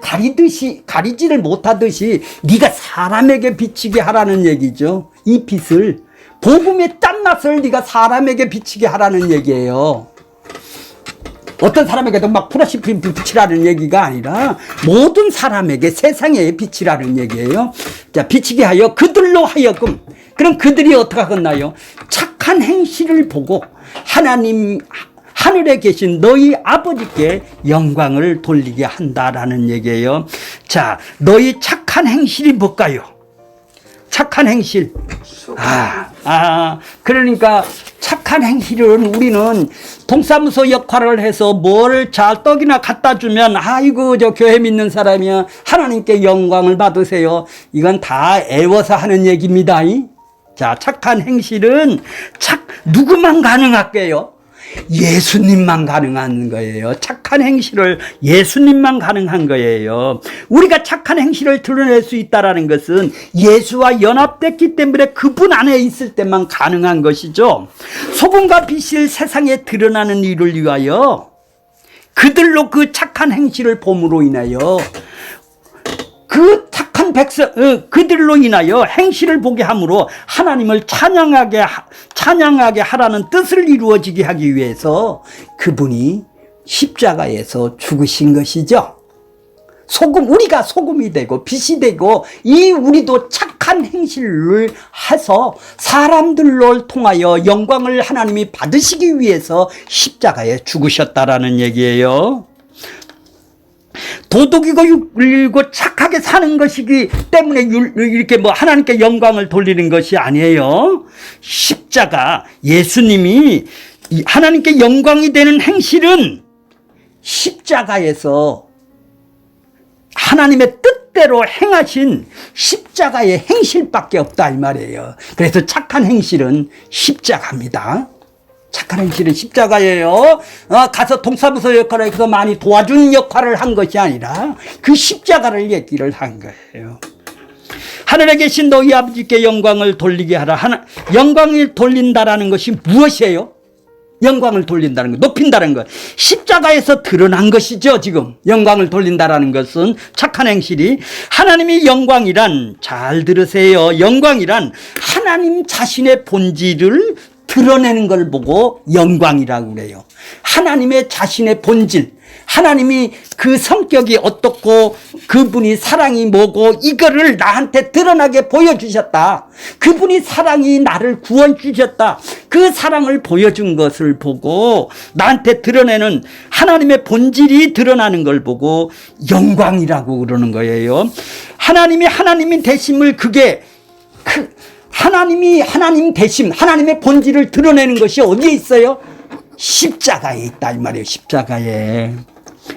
Speaker 1: 가리지를 못하듯이 네가 사람에게 비치게 하라는 얘기죠. 이 빛을, 복음의 짠맛을 네가 사람에게 비치게 하라는 얘기예요. 어떤 사람에게도 막 프라시핀 비치라는 얘기가 아니라 모든 사람에게, 세상에 비치라는 얘기예요. 자, 비치게 하여 그들로 하여금, 그럼 그들이 어떻게 하겠나요? 착한 행실을 보고 하나님, 하늘에 계신 너희 아버지께 영광을 돌리게 한다라는 얘기예요. 자, 너희 착한 행실이 뭘까요? 착한 행실. 그러니까 착한 행실은 우리는 동사무소 역할을 해서 뭘 잘 떡이나 갖다 주면, 아이고, 저 교회 믿는 사람이야, 하나님께 영광을 받으세요. 이건 다 애워서 하는 얘기입니다. 자, 착한 행실은 누구만 가능할게요? 예수님만 가능한 거예요. 착한 행실을 예수님만 가능한 거예요. 우리가 착한 행실을 드러낼 수 있다는 것은 예수와 연합됐기 때문에 그분 안에 있을 때만 가능한 것이죠. 소금과 빛이 세상에 드러나는 일을 위하여 그들로 그 착한 행실을 봄으로 인하여 그 착한 그들로 인하여 행실을 보게 함으로 하나님을 찬양하게 하라는 뜻을 이루어지게 하기 위해서 그분이 십자가에서 죽으신 것이죠. 우리가 소금이 되고 빛이 되고, 우리도 착한 행실을 해서 사람들을 통하여 영광을 하나님이 받으시기 위해서 십자가에 죽으셨다라는 얘기예요. 도덕이고 착하게 사는 것이기 때문에 이렇게 하나님께 영광을 돌리는 것이 아니에요. 십자가, 예수님이 하나님께 영광이 되는 행실은 십자가에서 하나님의 뜻대로 행하신 십자가의 행실밖에 없다 이 말이에요. 그래서 착한 행실은 십자가입니다. 착한 행실은 십자가예요. 가서 동사무소 역할을 해서 많이 도와준 역할을 한 것이 아니라 그 십자가를 얘기를 한 거예요. 하늘에 계신 너희 아버지께 영광을 돌리게 하라. 영광을 돌린다라는 것이 무엇이에요? 영광을 돌린다는 거, 높인다는 것. 십자가에서 드러난 것이죠. 지금 영광을 돌린다라는 것은 착한 행실이 하나님이 영광이란, 잘 들으세요. 영광이란 하나님 자신의 본질을 드러내는 걸 보고 영광이라고 그래요. 하나님의 자신의 본질, 하나님이 그 성격이 어떻고 그분이 사랑이 뭐고 이거를 나한테 드러나게 보여주셨다. 그분이 사랑이 나를 구원 주셨다. 그 사랑을 보여준 것을 보고 나한테 드러내는 하나님의 본질이 드러나는 걸 보고 영광이라고 그러는 거예요. 하나님이 하나님이 되심을 그게 하나님이 하나님 되심, 하나님의 본질을 드러내는 것이 어디에 있어요? 십자가에 있다 이 말이에요. 십자가에.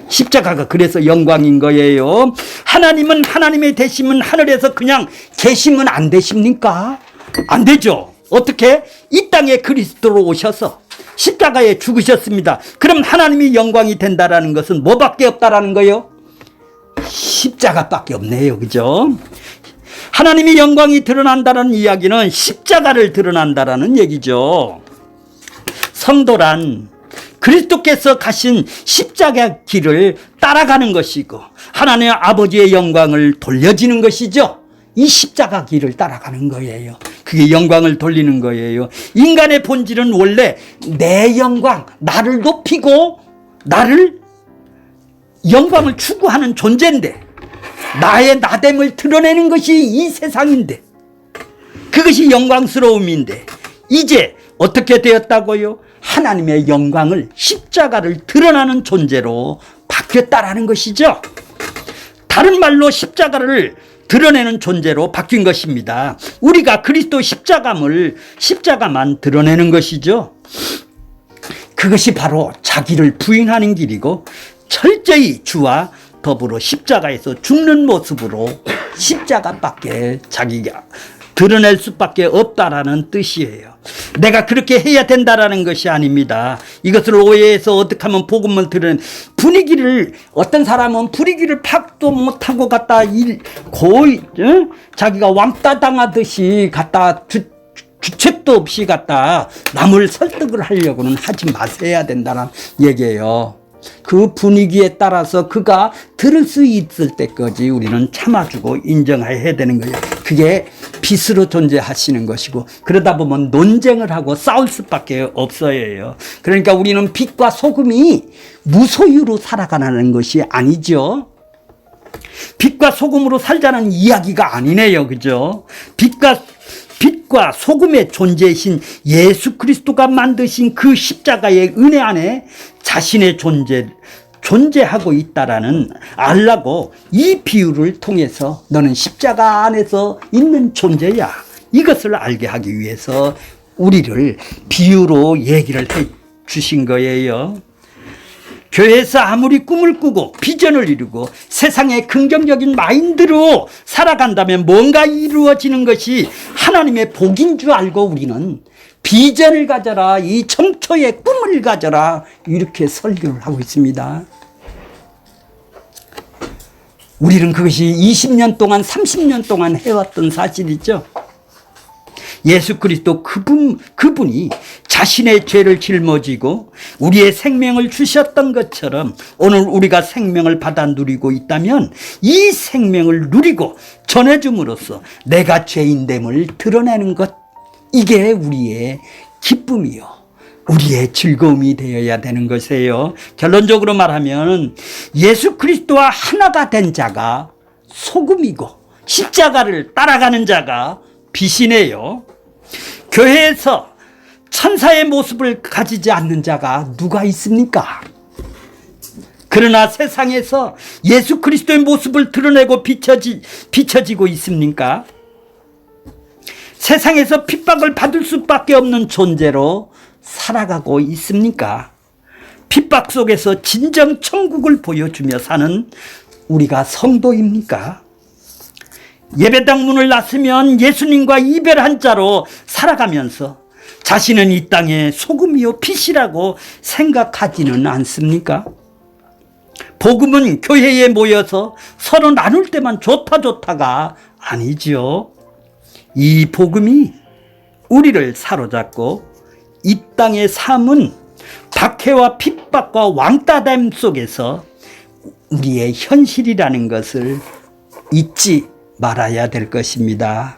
Speaker 1: 십자가가 그래서 영광인 거예요. 하나님은 하나님의 되심은 하늘에서 그냥 계시면 안 되십니까? 안 되죠. 어떻게? 이 땅에 그리스도로 오셔서 십자가에 죽으셨습니다. 그럼 하나님이 영광이 된다라는 것은 뭐밖에 없다라는 거예요? 십자가밖에 없네요. 그죠? 하나님이 영광이 드러난다는 이야기는 십자가를 드러난다라는 얘기죠. 성도란 그리스도께서 가신 십자가 길을 따라가는 것이고 하나님 아버지의 영광을 돌려지는 것이죠. 이 십자가 길을 따라가는 거예요. 그게 영광을 돌리는 거예요. 인간의 본질은 원래 내 영광, 나를 높이고 나를 영광을 추구하는 존재인데 나의 나됨을 드러내는 것이 이 세상인데 그것이 영광스러움인데 이제 어떻게 되었다고요? 하나님의 영광을 십자가를 드러나는 존재로 바뀌었다라는 것이죠. 다른 말로 십자가를 드러내는 존재로 바뀐 것입니다. 우리가 그리스도 십자가만 드러내는 것이죠. 그것이 바로 자기를 부인하는 길이고 철저히 주와 더불어 십자가에서 죽는 모습으로 십자가밖에 자기가 드러낼 수밖에 없다라는 뜻이에요. 내가 그렇게 해야 된다라는 것이 아닙니다. 이것을 오해해서 어떻게 하면 복음을 드러낸 분위기를 어떤 사람은 분위기를 파악도 못하고 갖다 거의 자기가 왕따 당하듯이 갖다 주책도 없이 갖다 남을 설득을 하려고는 하지 마셔야 된다는 얘기예요. 그 분위기에 따라서 그가 들을 수 있을 때까지 우리는 참아주고 인정해야 되는 거예요. 그게 빛으로 존재하시는 것이고 그러다 보면 논쟁을 하고 싸울 수밖에 없어요. 그러니까 우리는 빛과 소금이 무소유로 살아가는 것이 아니죠. 빛과 소금으로 살자는 이야기가 아니네요. 그죠? 빛과 소금의 존재이신 예수 그리스도가 만드신 그 십자가의 은혜 안에 자신의 존재하고 있다라는 알라고 이 비유를 통해서 너는 십자가 안에서 있는 존재야. 이것을 알게 하기 위해서 우리를 비유로 얘기를 해 주신 거예요. 교회에서 아무리 꿈을 꾸고 비전을 이루고 세상에 긍정적인 마인드로 살아간다면 뭔가 이루어지는 것이 하나님의 복인 줄 알고 우리는 비전을 가져라, 이 청초의 꿈을 가져라 이렇게 설교를 하고 있습니다. 우리는 그것이 20년 동안 30년 동안 해왔던 사실이죠. 예수 그리스도 그분이 자신의 죄를 짊어지고 우리의 생명을 주셨던 것처럼 오늘 우리가 생명을 받아 누리고 있다면 이 생명을 누리고 전해줌으로써 내가 죄인됨을 드러내는 것, 이게 우리의 기쁨이요 우리의 즐거움이 되어야 되는 것이에요. 결론적으로 말하면 예수 그리스도와 하나가 된 자가 소금이고 십자가를 따라가는 자가 빛이네요. 교회에서 천사의 모습을 가지지 않는 자가 누가 있습니까? 그러나 세상에서 예수 그리스도의 모습을 드러내고 비춰지고 있습니까? 세상에서 핍박을 받을 수밖에 없는 존재로 살아가고 있습니까? 핍박 속에서 진정 천국을 보여주며 사는 우리가 성도입니까? 예배당 문을 나서면 예수님과 이별한 자로 살아가면서 자신은 이 땅의 소금이요 빛이라고 생각하지는 않습니까? 복음은 교회에 모여서 서로 나눌 때만 좋다가 아니죠. 이 복음이 우리를 사로잡고 이 땅의 삶은 박해와 핍박과 왕따됨 속에서 우리의 현실이라는 것을 잊지 말아야 될 것입니다.